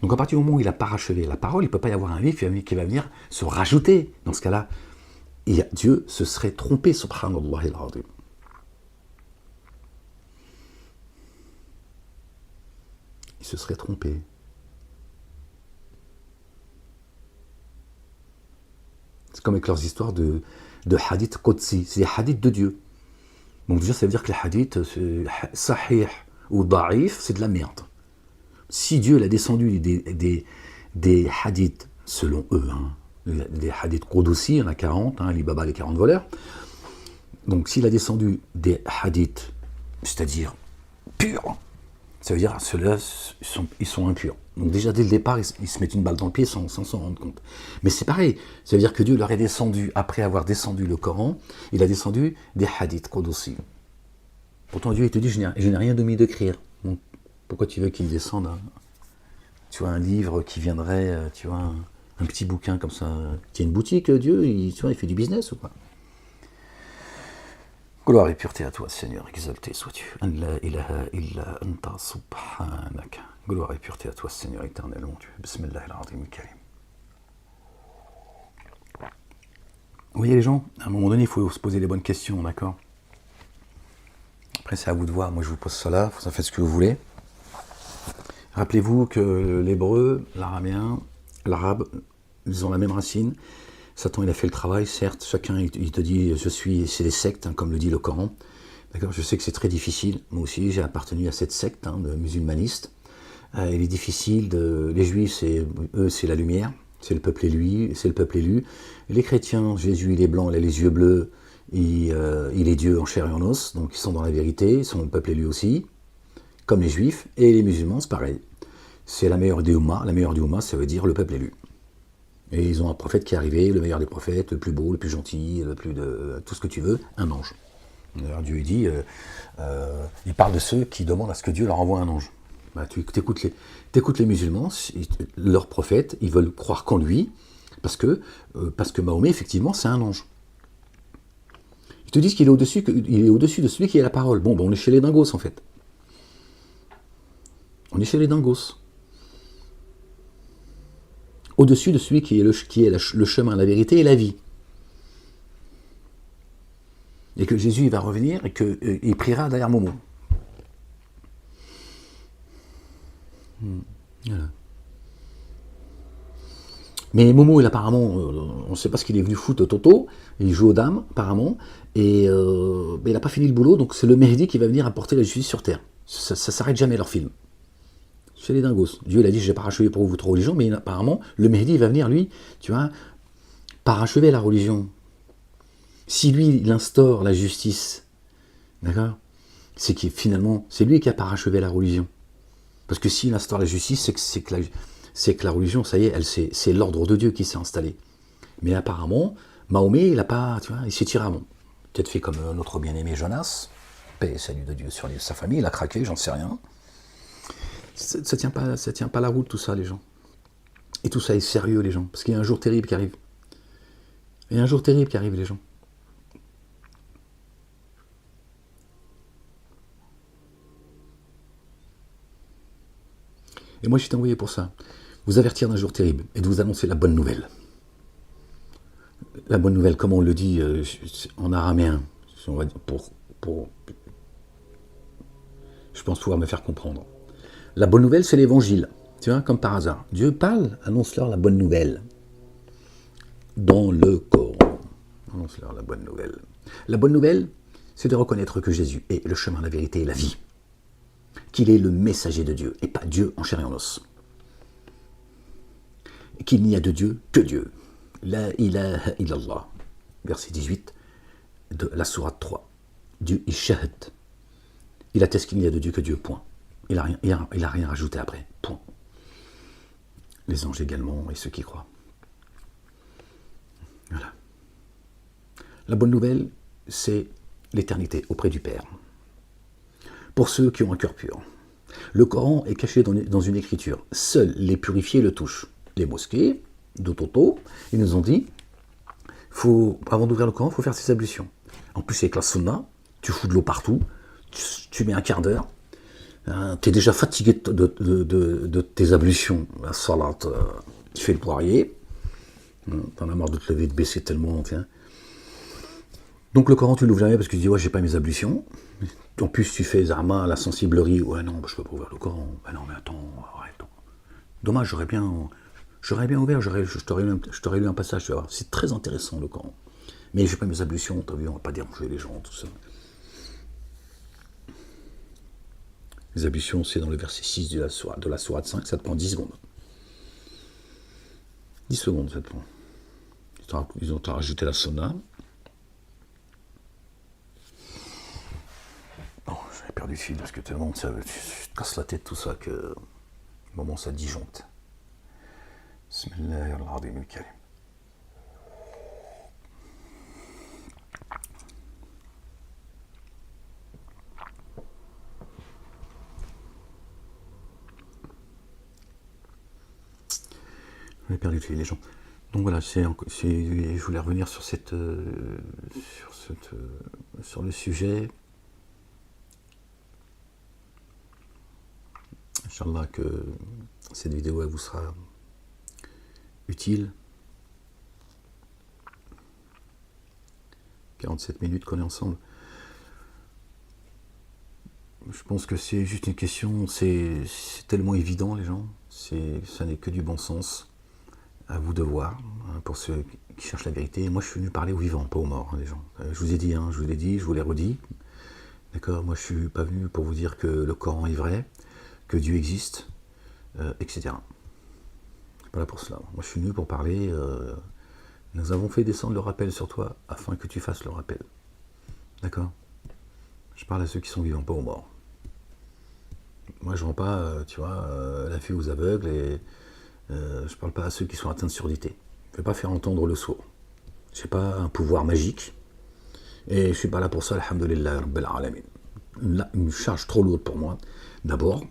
Donc à partir du moment où il a parachevé la parole, il ne peut pas y avoir un livre qui va venir se rajouter. Dans ce cas-là, Dieu se serait trompé, subhanallah al-azim. Il se serait trompé. C'est comme avec leurs histoires de hadith qudsi, c'est des hadiths de Dieu. Donc déjà, ça veut dire que les hadiths, sahih ou da'if, c'est de la merde. Si Dieu l'a descendu des hadiths, selon eux, hein, des hadiths qudsi, il y en a 40, hein, Alibaba les 40 voleurs, donc s'il a descendu des hadiths, c'est-à-dire purs, ça veut dire ceux-là ils sont impurs. Donc déjà dès le départ, ils se mettent une balle dans le pied sans s'en rendre compte. Mais c'est pareil, ça veut dire que Dieu leur est descendu, après avoir descendu le Coran, il a descendu des hadiths qudsi. Pourtant Dieu il te dit, je n'ai rien de mis d'écrire. Donc pourquoi tu veux qu'il descende tu vois, un livre qui viendrait, tu vois, un petit bouquin comme ça, qui a une boutique, Dieu, tu vois, il fait du business ou quoi? Gloire et pureté à toi, Seigneur, exalté sois-tu. An la ilaha illa anta subhanaka. Gloire et pureté à toi, Seigneur éternel, mon Dieu. Bismillah al-azim al-karim. Vous voyez les gens, à un moment donné, il faut se poser les bonnes questions, d'accord? Après, c'est à vous de voir. Moi, je vous pose ça là, vous en faites ce que vous voulez. Rappelez-vous que l'hébreu, l'arabien, l'arabe, ils ont la même racine. Satan, il a fait le travail, certes, chacun, il te dit, c'est des sectes, hein, comme le dit le Coran. D'accord, je sais que c'est très difficile. Moi aussi, j'ai appartenu à cette secte de musulmanistes. Il est difficile, les juifs, eux, c'est la lumière, c'est le peuple élu, Les chrétiens, Jésus, il est blanc, il a les yeux bleus, il est Dieu en chair et en os, donc ils sont dans la vérité, ils sont le peuple élu aussi, comme les juifs, et les musulmans, c'est pareil. C'est la meilleure des Ummah, ça veut dire le peuple élu. Et ils ont un prophète qui est arrivé, le meilleur des prophètes, le plus beau, le plus gentil, le plus de tout ce que tu veux, un ange. Alors Dieu dit, il parle de ceux qui demandent à ce que Dieu leur envoie un ange. Bah, tu écoutes les musulmans, leurs prophètes, ils veulent croire qu'en lui, parce que Mahomet, effectivement, c'est un ange. Ils te disent qu'il est au-dessus de celui qui est la parole. Bon, on est chez les dingos, en fait. On est chez les dingos. Au-dessus de celui qui est le chemin, la vérité et la vie. Et que Jésus il va revenir et qu'il priera derrière Momo. Voilà. Mais Momo, il apparemment, on ne sait pas ce qu'il est venu foutre Toto, il joue aux dames, apparemment, et il n'a pas fini le boulot, donc c'est le Mehdi qui va venir apporter la justice sur Terre. Ça s'arrête jamais leur film. C'est les dingos. Dieu il a dit, je vais parachever pour vous votre religion, mais apparemment, le Mehdi il va venir, lui, tu vois, parachever la religion. Si lui, il instaure la justice, d'accord, c'est que finalement, c'est lui qui a parachevé la religion. Parce que s'il instaure la justice, c'est que la religion, ça y est, c'est l'ordre de Dieu qui s'est installé. Mais apparemment, Mahomet, il a pas, tu vois, il s'est tiré à mont. Peut-être fait comme notre bien-aimé Jonas, paix et salut de Dieu sur sa famille, il a craqué, j'en sais rien. Ça tient pas la route, tout ça, les gens. Et tout ça est sérieux, les gens. Parce qu'il y a un jour terrible qui arrive. Il y a un jour terrible qui arrive, les gens. Et moi, je suis envoyé pour ça. Vous avertir d'un jour terrible et de vous annoncer la bonne nouvelle. La bonne nouvelle, comme on le dit en araméen, on va dire je pense pouvoir me faire comprendre. La bonne nouvelle, c'est l'évangile. Tu vois, comme par hasard. Dieu parle, annonce-leur la bonne nouvelle. Dans le Coran. Annonce-leur la bonne nouvelle. La bonne nouvelle, c'est de reconnaître que Jésus est le chemin, la vérité et la vie. Qu'il est le messager de Dieu, et pas Dieu en chair et en os. Qu'il n'y a de Dieu que Dieu. La ilaha illallah. Verset 18 de la sourate 3. Dieu est shahad. Il atteste qu'il n'y a de Dieu que Dieu, point. Il n'a rien rajouté après, point. Les anges également, et ceux qui croient. Voilà. La bonne nouvelle, c'est l'éternité auprès du Père. Pour ceux qui ont un cœur pur. Le Coran est caché dans une écriture. Seuls les purifiés le touchent. Les mosquées de Toto, ils nous ont dit, avant d'ouvrir le Coran, il faut faire ses ablutions. En plus, avec la sunna, tu fous de l'eau partout, tu mets un quart d'heure, tu es déjà fatigué de tes ablutions. La salat, tu fais le poirier, t'en as marre de te lever, de baisser tellement. Tiens. Donc le Coran, tu ne l'ouvres jamais parce que tu dis, ouais, j'ai pas mes ablutions. En plus, tu fais Zama, la sensiblerie, ouais, non, je peux pas ouvrir le Coran. Ben non, mais attends, arrête. Dommage, j'aurais bien ouvert, je t'aurais lu un passage, tu vas voir. C'est très intéressant le Coran. Mais j'ai pas mes ablutions, t'as vu, on va pas déranger les gens, tout ça. Les ablutions, c'est dans le verset 6 de la sourate 5, ça te prend 10 secondes. 10 secondes, ça te prend. Ils ont rajouté la sauna. Bon, j'avais perdu le fil parce que tellement ça te casse la tête tout ça que au moment ça disjoncte. Bismillahirrahmanirrahim. J'avais perdu le fil, les gens. Donc voilà, je voulais revenir sur sur le sujet. Inch'Allah que cette vidéo elle vous sera utile. 47 minutes qu'on est ensemble. Je pense que c'est juste une question, c'est tellement évident les gens, ça n'est que du bon sens. À vous de voir, hein, pour ceux qui cherchent la vérité. Moi je suis venu parler aux vivants, pas aux morts, hein, les gens. Je vous ai dit, je vous l'ai redit. D'accord, moi je suis pas venu pour vous dire que le Coran est vrai, que Dieu existe, etc. C'est pas là pour cela. Moi je suis venu pour parler. Nous avons fait descendre le rappel sur toi afin que tu fasses le rappel. D'accord? Je parle à ceux qui sont vivants, pas aux morts. Moi je ne rends pas, tu vois, la vue aux aveugles et je parle pas à ceux qui sont atteints de surdité. Je ne vais pas faire entendre le sourd. Je n'ai pas un pouvoir magique. Et je ne suis pas là pour ça, alhamdoulillahi rabbil alamin. Une charge trop lourde pour moi, d'abord,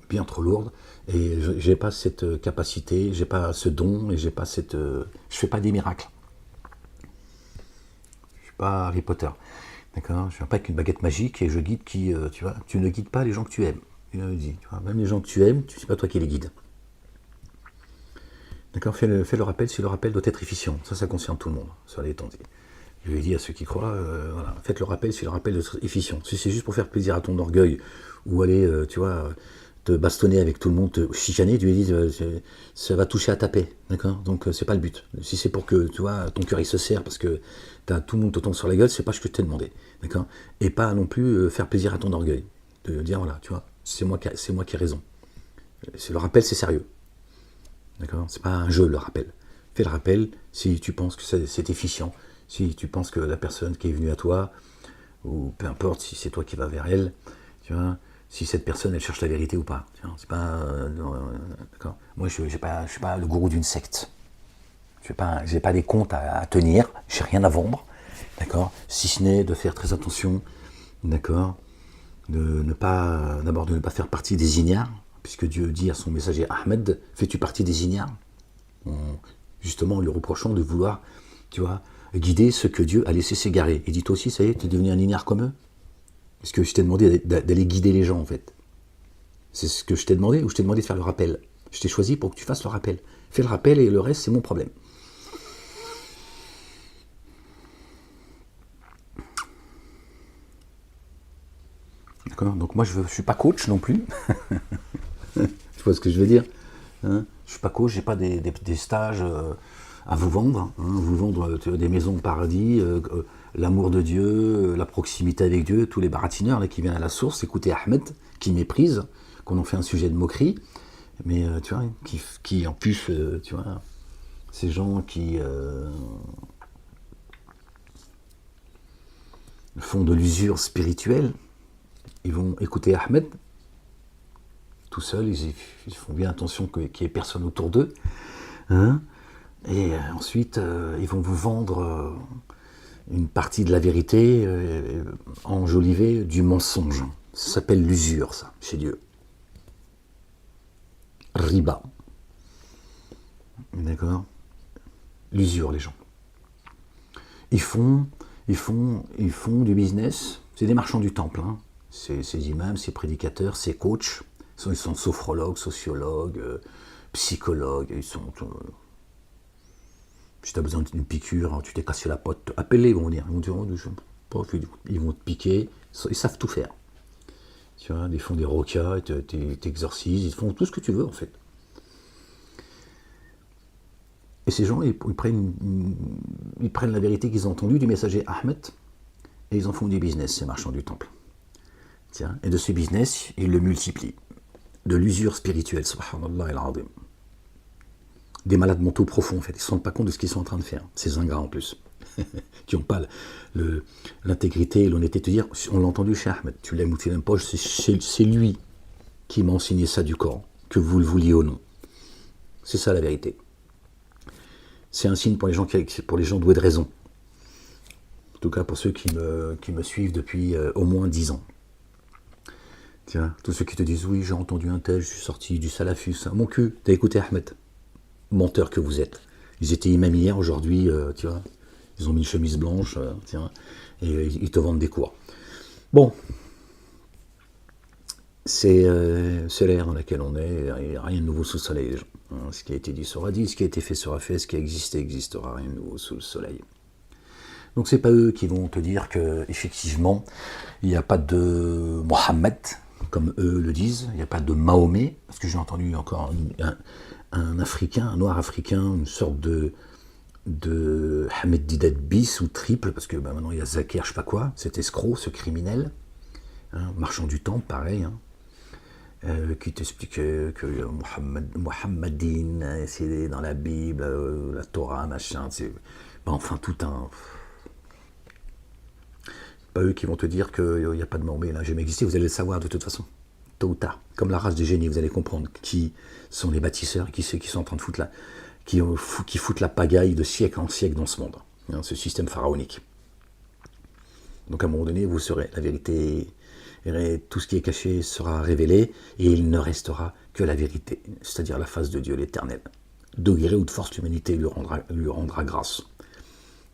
bien trop lourde, et je n'ai pas cette capacité, je n'ai pas ce don, et j'ai pas je ne fais pas des miracles. Je ne suis pas Harry Potter. D'accord? Je ne viens pas avec une baguette magique et je guide qui, tu vois, tu ne guides pas les gens que tu aimes. Tu vois, même les gens que tu aimes, c'est pas toi qui les guides. D'accord, fais le rappel si le rappel doit être efficient. Ça concerne tout le monde, ça l'est dit. Je lui ai dit à ceux qui croient, voilà, faites le rappel si le rappel doit être efficient. Si c'est juste pour faire plaisir à ton orgueil, ou aller, tu vois, te bastonner avec tout le monde, te chicaner, tu lui dis, ça va toucher à ta paix, d'accord? Donc c'est pas le but. Si c'est pour que, tu vois, ton cœur il se serre parce que t'as tout le monde te tombe sur la gueule, c'est pas ce que je t'ai demandé, d'accord? Et pas non plus faire plaisir à ton orgueil. De dire, voilà, tu vois, c'est moi qui ai raison. C'est le rappel, c'est sérieux. D'accord? C'est pas un jeu, le rappel. Fais le rappel si tu penses que c'est efficient, si tu penses que la personne qui est venue à toi, ou peu importe si c'est toi qui vas vers elle, tu vois, si cette personne elle cherche la vérité ou pas. Tu vois, c'est pas, d'accord? Moi je suis pas le gourou d'une secte. Je n'ai pas des comptes à tenir, j'ai rien à vendre, d'accord? Si ce n'est de faire très attention, d'accord, d'abord de ne pas faire partie des ignares. Puisque Dieu dit à son messager Ahmed, fais-tu partie des ignares? Justement, en lui reprochant de vouloir, tu vois, guider ceux que Dieu a laissé s'égarer. Et dit toi aussi, ça y est, tu es devenu un ignare comme eux? Est-ce que je t'ai demandé d'aller guider les gens, en fait? C'est ce que je t'ai demandé, ou je t'ai demandé de faire le rappel? Je t'ai choisi pour que tu fasses le rappel. Fais le rappel et le reste, c'est mon problème. D'accord. Donc moi, je ne suis pas coach non plus. Tu vois ce que je veux dire, hein? Je ne suis pas coach, je n'ai pas des stages à vous vendre. Hein, vous vendre des maisons au paradis, l'amour de Dieu, la proximité avec Dieu, tous les baratineurs là, qui viennent à la source, écoutez Ahmed, qui méprisent, qu'on en fait un sujet de moquerie, mais tu vois, qui en plus, tu vois, ces gens qui font de l'usure spirituelle, ils vont écouter Ahmed tout seuls, ils font bien attention qu'il n'y ait personne autour d'eux, hein, et ensuite ils vont vous vendre une partie de la vérité enjolivée du mensonge. Ça s'appelle l'usure, ça, chez Dieu. Riba. D'accord? L'usure, les gens. Ils font du business. C'est des marchands du temple. Hein. Ces imams, ces prédicateurs, ces coachs. Ils sont sophrologues, sociologues, psychologues. Ils sont... si tu as besoin d'une piqûre, tu t'es cassé la pote, appelle-les, ils vont dire. Ils vont dire, ils vont te piquer. Ils savent tout faire. Tu vois, ils font des roquas, ils t'exorcisent, ils font tout ce que tu veux, en fait. Et ces gens, ils prennent la vérité qu'ils ont entendue du messager Ahmed, et ils en font du business, ces marchands du temple. Tiens, et de ce business, ils le multiplient. De l'usure spirituelle, subhanallah al-azim. Des malades mentaux profonds, en fait. Ils ne se rendent pas compte de ce qu'ils sont en train de faire. Ces ingrats, en plus. Qui n'ont pas l'intégrité et l'honnêteté de te dire, on l'a entendu chez Ahmed, tu l'aimes ou tu l'aimes pas, c'est lui qui m'a enseigné ça du Coran, que vous le vouliez ou non. C'est ça la vérité. C'est un signe pour les gens doués de raison. En tout cas pour ceux qui me suivent depuis au moins 10 ans. Tiens, tous ceux qui te disent, oui, j'ai entendu un tel, je suis sorti du salafus. Mon cul, t'as écouté Ahmed? Menteur que vous êtes. Ils étaient imams hier, aujourd'hui, tu vois, ils ont mis une chemise blanche, tiens, et ils te vendent des cours. Bon, c'est l'ère dans laquelle on est, il n'y a rien de nouveau sous le soleil, les gens. Hein, ce qui a été dit sera dit, ce qui a été fait sera fait, ce qui a existé existera, rien de nouveau sous le soleil. Donc c'est pas eux qui vont te dire que effectivement il n'y a pas de Mohammed, comme eux le disent, il n'y a pas de Mahomet, parce que j'ai entendu encore un Africain, un noir africain, une sorte de Hamed Didat bis ou triple, parce que maintenant il y a Zakir, je sais pas quoi, cet escroc, ce criminel, hein, marchand du temple, pareil, hein, qui t'expliquait que Mohammedine, c'est dans la Bible, la Torah, machin, c'est enfin tout un... Pas eux qui vont te dire qu'il n'y a pas de Mahomet, là, jamais existé, vous allez le savoir de toute façon, tôt ou tard, comme la race des génies, vous allez comprendre qui sont les bâtisseurs, qui sont en train de foutre qui foutent la pagaille de siècle en siècle dans ce monde, hein, ce système pharaonique. Donc à un moment donné, vous saurez, la vérité, tout ce qui est caché sera révélé, et il ne restera que la vérité, c'est-à-dire la face de Dieu l'Éternel. De gré ou de force, l'humanité lui rendra grâce,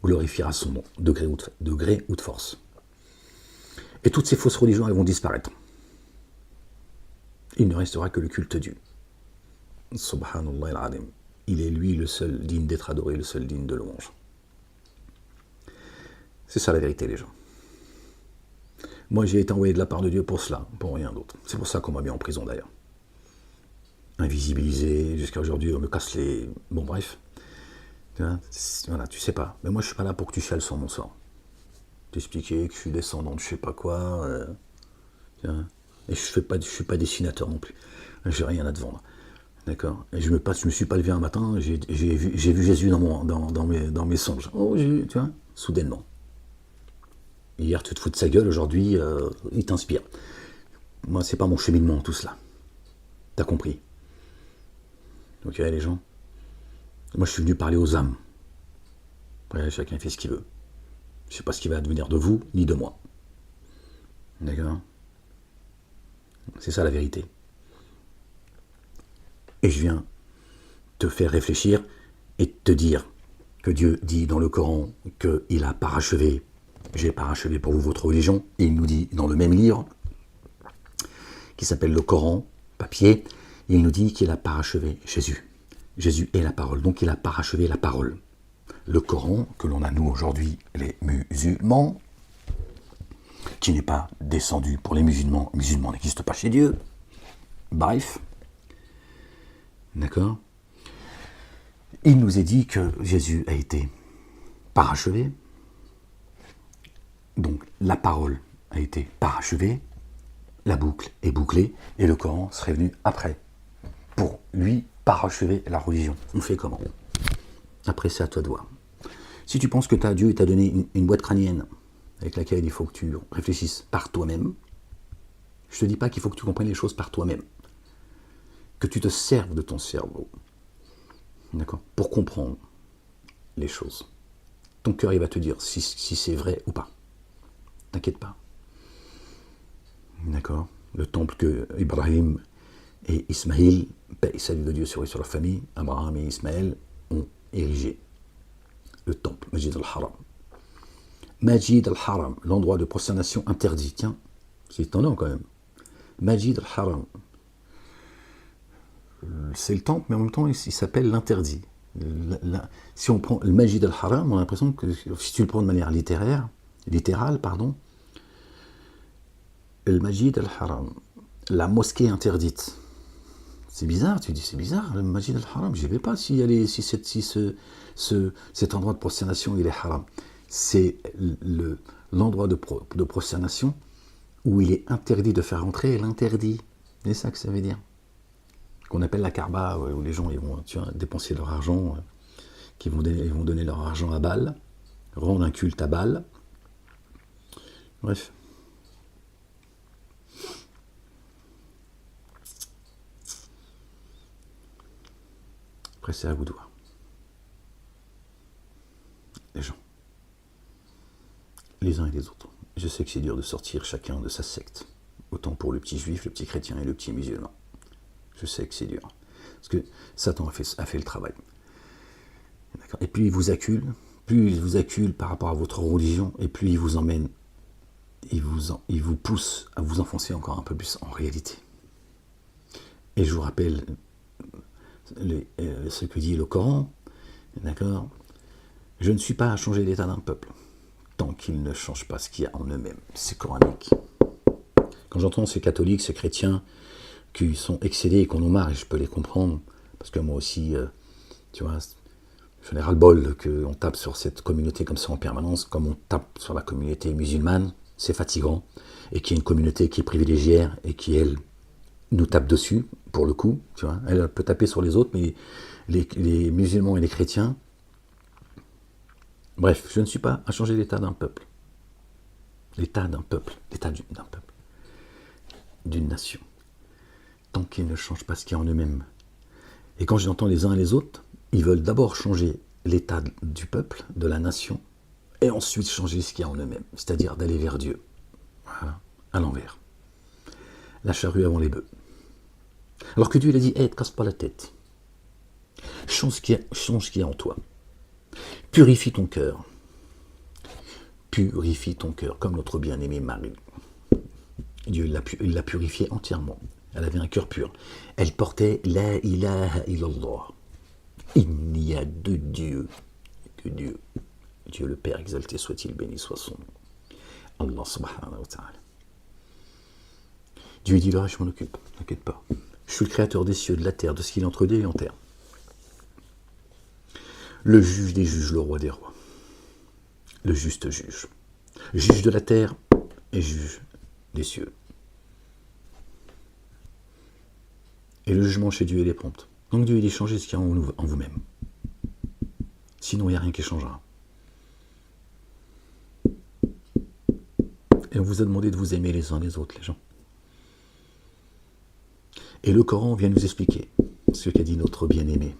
glorifiera son nom, de gré ou de force. Et toutes ces fausses religions, elles vont disparaître. Il ne restera que le culte Dieu. Subhanallah al-Azim. Il est lui le seul digne d'être adoré, le seul digne de louange. C'est ça la vérité, les gens. Moi, j'ai été envoyé de la part de Dieu pour cela, pour rien d'autre. C'est pour ça qu'on m'a mis en prison, d'ailleurs. Invisibilisé, jusqu'à aujourd'hui, on me casse les... Bon, bref. Voilà, tu sais pas. Mais moi, je suis pas là pour que tu chiales sur mon sort. T'expliquer que je suis descendant de je sais pas quoi. Et je suis pas dessinateur non plus. J'ai rien à te vendre. D'accord. Et je me suis pas levé un matin, j'ai vu Jésus dans mes songes. Oh, tu vois, soudainement. Hier, tu te fous de sa gueule, aujourd'hui, il t'inspire. Moi, c'est pas mon cheminement, tout cela. T'as compris? Ok, les gens? Moi, je suis venu parler aux âmes. Après, chacun fait ce qu'il veut. Je sais pas ce qui va advenir de vous, ni de moi. D'accord? C'est ça la vérité. Et je viens te faire réfléchir et te dire que Dieu dit dans le Coran qu'il a parachevé, j'ai parachevé pour vous votre religion, et il nous dit dans le même livre, qui s'appelle le Coran, papier, il nous dit qu'il a parachevé Jésus. Jésus est la parole, donc il a parachevé la parole. Le Coran, que l'on a nous aujourd'hui, les musulmans, qui n'est pas descendu pour les musulmans. Les musulmans n'existent pas chez Dieu. Bref. D'accord? Il nous est dit que Jésus a été parachevé. Donc la parole a été parachevée, la boucle est bouclée, et le Coran serait venu après, pour lui parachever la religion. On fait comment? Après, c'est à toi de voir. Si tu penses que Dieu t'a donné une boîte crânienne avec laquelle il faut que tu réfléchisses par toi-même, je ne te dis pas qu'il faut que tu comprennes les choses par toi-même, que tu te serves de ton cerveau, d'accord, pour comprendre les choses. Ton cœur, il va te dire si c'est vrai ou pas. T'inquiète pas. D'accord? Le temple que Ibrahim et Ismaïl, paix et salut de Dieu sur leur famille, Abraham et Ismaël, ont érigé. Le temple, Majid al-Haram. Majid al-Haram, l'endroit de prosternation interdit. Tiens, c'est étonnant quand même. Majid al-Haram. C'est le temple, mais en même temps, il s'appelle l'interdit. Si on prend le Majid al-Haram, on a l'impression que si tu le prends de manière littérale, le Majid al-Haram, la mosquée interdite. C'est bizarre, tu dis, c'est bizarre, le Majid al-Haram, j'y vais pas si cet endroit de prosternation il est haram. C'est l'endroit de prosternation où il est interdit de faire entrer l'interdit. C'est ça que ça veut dire. Qu'on appelle la Kaaba, où les gens ils vont dépenser leur argent, ils vont donner leur argent à Baal, rendre un culte à Baal. Bref. Après, c'est à vous de voir. Les gens. Les uns et les autres. Je sais que c'est dur de sortir chacun de sa secte. Autant pour le petit juif, le petit chrétien et le petit musulman. Je sais que c'est dur. Parce que Satan a fait le travail. Et plus il vous accule par rapport à votre religion, et plus il vous emmène, il vous pousse à vous enfoncer encore un peu plus en réalité. Et je vous rappelle ce que dit le Coran, d'accord? Je ne suis pas à changer l'état d'un peuple tant qu'il ne change pas ce qu'il y a en eux-mêmes. C'est coranique. Quand j'entends ces catholiques, ces chrétiens qui sont excédés et qu'on en marre, et je peux les comprendre, parce que moi aussi, tu vois, j'en ai ras-le-bol qu'on tape sur cette communauté comme ça en permanence, comme on tape sur la communauté musulmane, c'est fatigant, et qu'il y a une communauté qui est privilégiée et qui, elle, nous tape dessus, pour le coup, tu vois, elle peut taper sur les autres, mais les musulmans et les chrétiens, bref, je ne suis pas à changer l'état d'un peuple. L'état d'un peuple, d'une nation. Tant qu'ils ne changent pas ce qu'il y a en eux-mêmes. Et quand j'entends les uns et les autres, ils veulent d'abord changer l'état du peuple, de la nation, et ensuite changer ce qu'il y a en eux-mêmes, c'est-à-dire d'aller vers Dieu. Voilà, à l'envers. La charrue avant les bœufs. Alors que Dieu il a dit, hey, te casse pas la tête. Change ce qu'il y a en toi. Purifie ton cœur. Purifie ton cœur, comme notre bien-aimée Marie. Dieu l'a purifiée entièrement. Elle avait un cœur pur. Elle portait la ilaha illallah. Il n'y a de Dieu que Dieu. Dieu le Père exalté soit-il, béni soit son nom. Allah subhanahu wa ta'ala. Dieu dit, là, je m'en occupe, t'inquiète pas. Je suis le créateur des cieux, de la terre, de ce qu'il y a entre Dieu et en terre. Le juge des juges, le roi des rois. Le juste juge. Juge de la terre et juge des cieux. Et le jugement chez Dieu, il est prompt. Donc Dieu, il est changé ce qu'il y a en vous-même. Sinon, il n'y a rien qui changera. Et on vous a demandé de vous aimer les uns les autres, les gens. Et le Coran vient nous expliquer ce qu'a dit notre bien-aimé,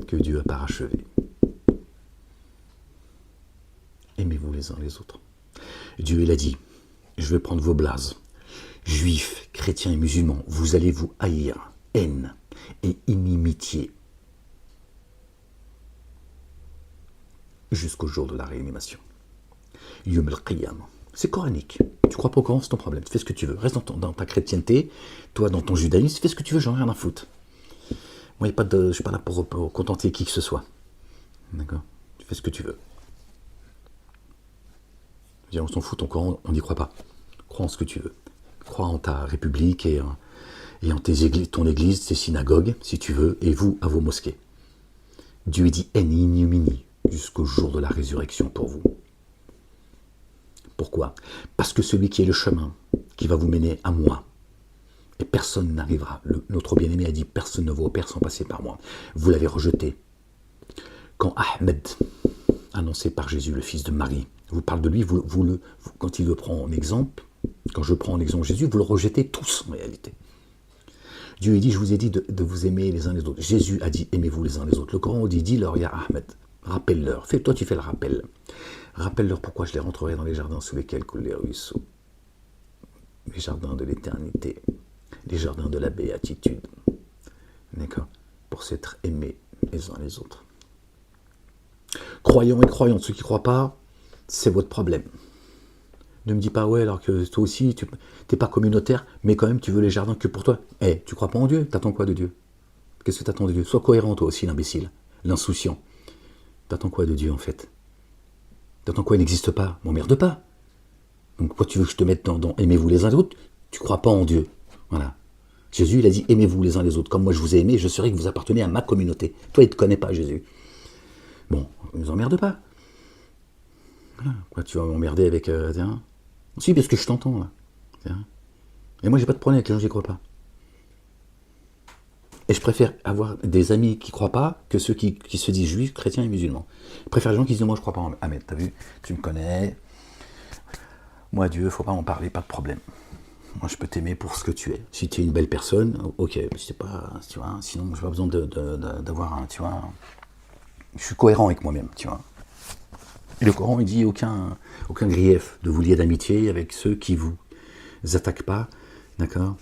que Dieu a parachevé. Aimez-vous les uns les autres. Dieu, il a dit, je vais prendre vos blazes, juifs, chrétiens et musulmans, vous allez vous haïr, haine et inimitié, jusqu'au jour de la réanimation. Yom al-Qiyam. C'est coranique. Tu crois pas au Coran, c'est ton problème. Tu fais ce que tu veux. Reste dans ta chrétienté, toi dans ton judaïsme, fais ce que tu veux, j'en ai rien à foutre. Moi, je ne suis pas là pour contenter qui que ce soit. D'accord? Tu fais ce que tu veux. On s'en fout, ton Coran, on n'y croit pas. crois en ce que tu veux. Crois en ta république et en ton église, tes synagogues, si tu veux, et vous, à vos mosquées. Dieu dit en ignominie jusqu'au jour de la résurrection pour vous. Pourquoi? Parce que celui qui est le chemin, qui va vous mener à moi, et personne n'arrivera. Notre bien-aimé a dit, personne ne va au Père sans passer par moi. Vous l'avez rejeté. Quand Ahmed, annoncé par Jésus, le fils de Marie, vous parle de lui, quand il le prend en exemple, quand je prends en exemple Jésus, vous le rejetez tous en réalité. Dieu dit, je vous ai dit de vous aimer les uns les autres. Jésus a dit, aimez-vous les uns les autres. Le Coran dit leur, ya Ahmed, rappelle-leur. Toi, tu fais le rappel. Rappelle-leur pourquoi je les rentrerai dans les jardins sous lesquels coulent les ruisseaux. Les jardins de l'éternité, les jardins de la béatitude. D'accord? Pour s'être aimés les uns les autres. Croyants et croyantes, ceux qui ne croient pas, c'est votre problème. Ne me dis pas, ouais, alors que toi aussi, tu n'es pas communautaire, mais quand même, tu veux les jardins que pour toi. Tu crois pas en Dieu? T'attends quoi de Dieu? Qu'est-ce que t'attends de Dieu? Sois cohérent, toi aussi, l'imbécile, l'insouciant. T'attends quoi de Dieu, en fait? T'attends quoi? Il n'existe pas. M'emmerde pas. Donc, pourquoi tu veux que je te mette dans aimez-vous les uns les autres? Tu crois pas en Dieu. Voilà. Jésus, il a dit, aimez-vous les uns les autres. Comme moi, je vous ai aimé, je saurai que vous appartenez à ma communauté. Toi, il ne te connaît pas, Jésus. Bon, ne nous emmerde pas. Voilà. Quoi, tu vas m'emmerder avec... tiens. Si, parce que je t'entends, là. Tiens. Et moi, j'ai pas de problème avec les gens qui ne croient pas. Et je préfère avoir des amis qui ne croient pas que ceux qui se disent juifs, chrétiens et musulmans. Je préfère les gens qui se disent, moi, je ne crois pas en Ahmed. T'as vu? Tu me connais. Moi, Dieu, il ne faut pas en parler, pas de problème. Moi, je peux t'aimer pour ce que tu es. Si tu es une belle personne, ok. Mais c'est pas, tu vois, sinon, je n'ai pas besoin d'avoir un, tu vois... Je suis cohérent avec moi-même, tu vois. Et le Coran, il dit aucun grief de vous lier d'amitié avec ceux qui vous attaquent pas, d'accord,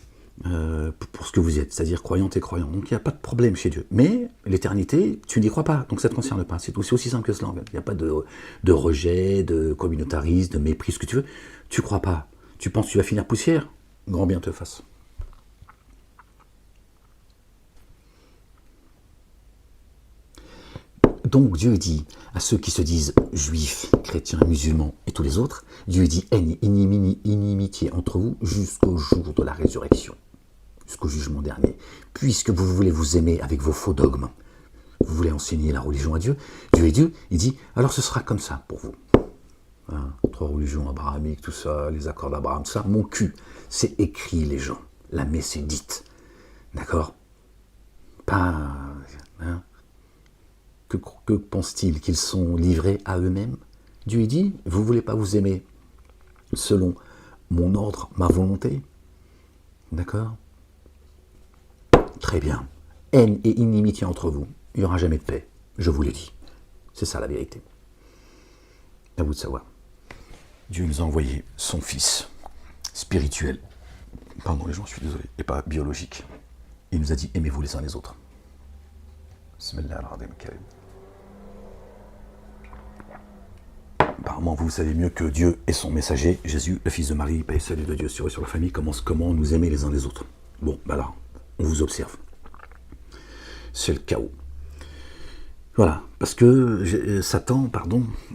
pour ce que vous êtes, c'est-à-dire croyantes et croyants. Donc il n'y a pas de problème chez Dieu. Mais l'éternité, tu n'y crois pas, donc ça ne te concerne pas. C'est aussi simple que cela. Il n'y a pas de rejet, de communautarisme, de mépris, ce que tu veux. Tu ne crois pas. Tu penses que tu vas finir poussière? Grand bien te fasse. Donc Dieu dit à ceux qui se disent juifs, chrétiens, musulmans et tous les autres, Dieu dit haine, inimitié entre vous jusqu'au jour de la résurrection, jusqu'au jugement dernier. Puisque vous voulez vous aimer avec vos faux dogmes, vous voulez enseigner la religion à Dieu, Dieu est Dieu, il dit alors ce sera comme ça pour vous. Hein, 3 religions abrahamiques, tout ça, les accords d'Abraham, ça, mon cul, c'est écrit les gens, la messe est dite, d'accord? Pas... Hein, que pensent-ils? Qu'ils sont livrés à eux-mêmes? Dieu dit, vous ne voulez pas vous aimer selon mon ordre, ma volonté? D'accord? Très bien. Haine et inimitié entre vous. Il n'y aura jamais de paix. Je vous l'ai dit. C'est ça la vérité. À vous de savoir. Dieu nous a envoyé son Fils spirituel. Pardon les gens, je suis désolé. Et pas biologique. Il nous a dit, aimez-vous les uns les autres. Bismillahirrahmanirrahim. Apparemment, vous savez mieux que Dieu et son messager, Jésus, le fils de Marie, paix et salut de Dieu sur eux, sur la famille, comment nous aimer les uns les autres. Bon, ben là, on vous observe. C'est le chaos. Voilà, parce que Satan,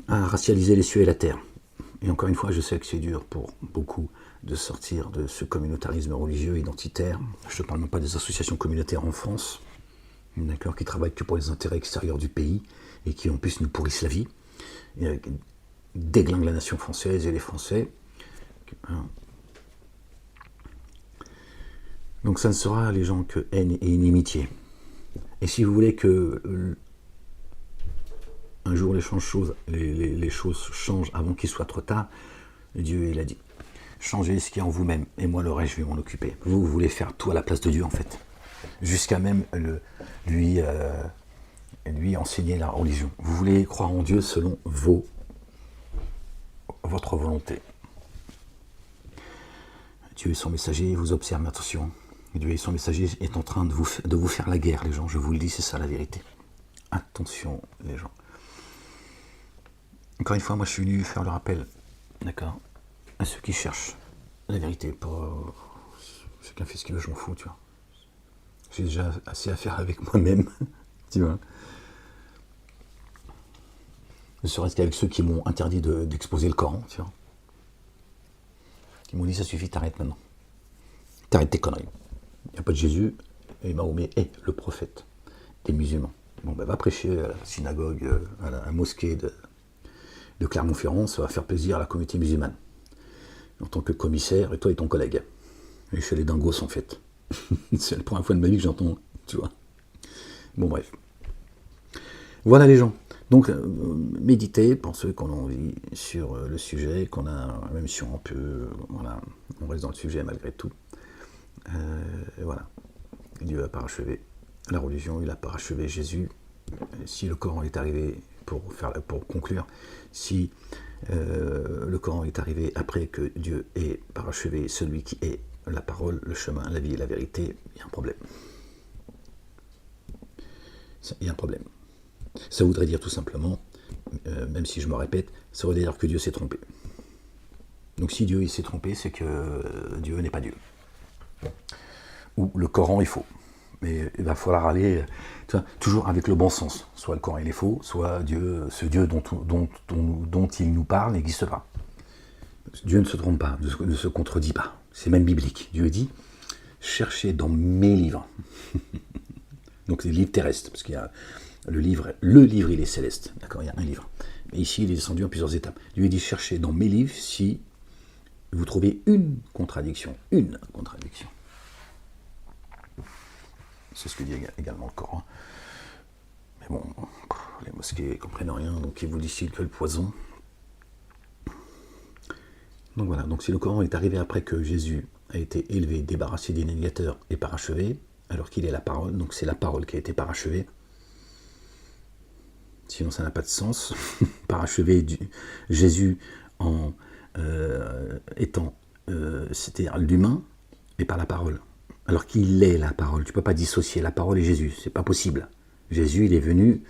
a racialisé les cieux et la terre. Et encore une fois, je sais que c'est dur pour beaucoup de sortir de ce communautarisme religieux, identitaire. Je ne parle même pas des associations communautaires en France, d'accord, qui travaillent que pour les intérêts extérieurs du pays et qui en plus nous pourrissent la vie, et déglinguent la nation française et les Français. Donc ça ne sera les gens que haine et inimitié. Et si vous voulez que un jour les choses changent avant qu'il soit trop tard, Dieu il a dit, changez ce qui est en vous-même et moi le reste je vais m'en occuper. Vous voulez faire tout à la place de Dieu en fait, jusqu'à même lui enseigner la religion. Vous voulez croire en Dieu selon votre volonté. Dieu et son messager vous observent, attention. Dieu et son messager est en train de vous faire la guerre, les gens. Je vous le dis, c'est ça la vérité. Attention, les gens. Encore une fois, moi je suis venu faire le rappel, d'accord, à ceux qui cherchent la vérité. Chacun fait ce qu'il veut, je m'en fous, tu vois. J'ai déjà assez à faire avec moi-même, tu vois. Ne serait-ce qu'avec ceux qui m'ont interdit d'exposer le Coran, tu vois. Ils m'ont dit, ça suffit, t'arrêtes maintenant. T'arrêtes tes conneries. Il n'y a pas de Jésus, et Mahomet est le prophète des musulmans. Bon, ben va prêcher à la synagogue, à la mosquée de Clermont-Ferrand, ça va faire plaisir à la communauté musulmane. En tant que commissaire, et toi et ton collègue. Et chez les dingos, en fait. C'est la première fois de ma vie que j'entends, tu vois. Bon, bref. Voilà les gens. Donc, méditez pour ceux qui ont envie sur le sujet, qu'on a, même si on peut, voilà, on reste dans le sujet malgré tout. Voilà. Dieu a parachevé la religion, il a parachevé Jésus. Si le Coran est arrivé, pour conclure, si le Coran est arrivé après que Dieu ait parachevé celui qui est la parole, le chemin, la vie et la vérité, il y a un problème. Il y a un problème. Ça voudrait dire tout simplement, même si je me répète, ça voudrait dire que Dieu s'est trompé. Donc si Dieu s'est trompé, c'est que Dieu n'est pas Dieu. Ou le Coran est faux. Mais il va falloir aller toujours avec le bon sens. Soit le Coran il est faux, soit Dieu, ce Dieu dont il nous parle n'existe pas. Dieu ne se trompe pas, ne se contredit pas. C'est même biblique. Dieu dit, cherchez dans mes livres. Donc les livres terrestres, parce qu'il y a le livre il est céleste, d'accord, il y a un livre. Mais ici, il est descendu en plusieurs étapes. Dieu dit, cherchez dans mes livres si vous trouvez une contradiction. Une contradiction. C'est ce que dit également le Coran. Mais bon, les mosquées ne comprennent rien, donc ils vous distillent que le poison. Donc voilà, donc si le Coran est arrivé après que Jésus a été élevé, débarrassé des négateurs et parachevé, alors qu'il est la parole, donc c'est la parole qui a été parachevée, sinon ça n'a pas de sens. Parachever Jésus en étant, c'est-à-dire l'humain, et par la parole. Alors qu'il est la parole. Tu ne peux pas dissocier la parole et Jésus, c'est pas possible. Jésus, il est venu,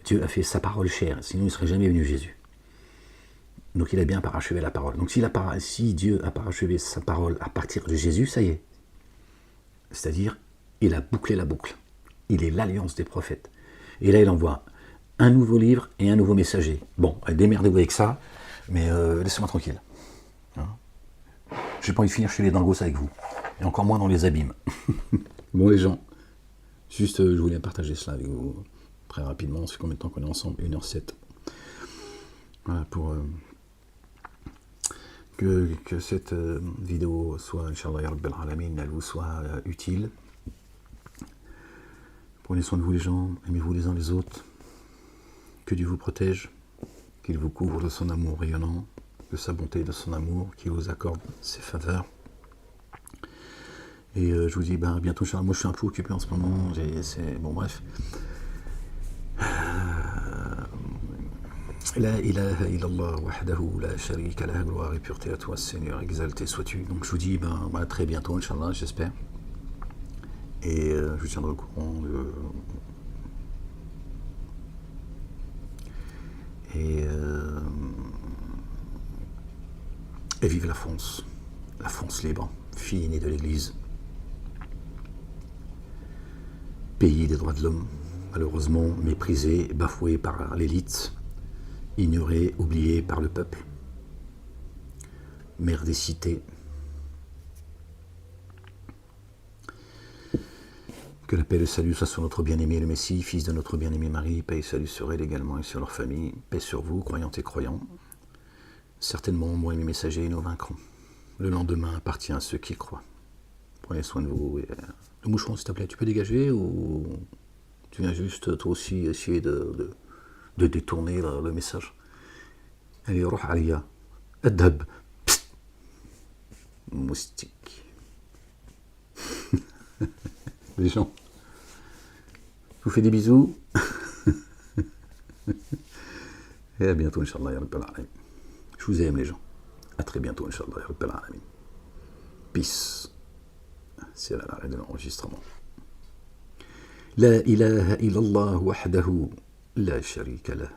Dieu a fait sa parole chère, sinon il ne serait jamais venu Jésus. Donc il a bien parachevé la parole. Donc si Dieu a parachevé sa parole à partir de Jésus, ça y est. C'est-à-dire, il a bouclé la boucle. Il est l'alliance des prophètes. Et là, il envoie un nouveau livre et un nouveau messager. Bon, démerdez-vous avec ça, mais laissez-moi tranquille. Hein, j'ai pas envie de finir chez les dingos avec vous. Et encore moins dans les abîmes. Bon, les gens, juste, je voulais partager cela avec vous très rapidement. Ça fait combien de temps qu'on est ensemble? 1h07. Voilà, pour que cette vidéo soit, Inch'Allah, Ya Rabbil Alamin, elle vous soit utile. Prenez soin de vous les gens, aimez-vous les uns les autres. Que Dieu vous protège, qu'il vous couvre de son amour rayonnant, de sa bonté, de son amour, qu'il vous accorde ses faveurs. Et je vous dis, ben, bientôt, moi je suis un peu occupé en ce moment, bon bref. La ilaha illallah wahdahu la sharika lah, gloire et pureté à toi Seigneur, exalté sois-tu. Donc je vous dis, ben, à très bientôt, Inch'Allah, j'espère. Et je vous tiendrai au courant et vive la France libre, fille née de l'Église, pays des droits de l'homme, malheureusement méprisé, bafoué par l'élite, ignoré, oublié par le peuple, mère des cités. Que la paix et le salut soient sur notre bien-aimé le Messie, fils de notre bien-aimé Marie, paix et salut sur elle également et sur leur famille, paix sur vous, croyantes et croyants. Certainement, moi et mes messagers, nous vaincrons. Le lendemain appartient à ceux qui croient. Prenez soin de vous. Et, le moucheron, s'il te plaît, tu peux dégager ou tu viens juste, toi aussi, essayer de détourner le message? Allez, roh alia, adhab, moustique. Les gens, je vous fais des bisous. Et à bientôt, Inch'Allah, Ya Rabbil Alamin. Je vous aime, les gens. À très bientôt, Inch'Allah, Ya Rabbil Alamin. Peace. C'est là l'arrêt de l'enregistrement. La ilaha illallah wahdahu la sharika lah.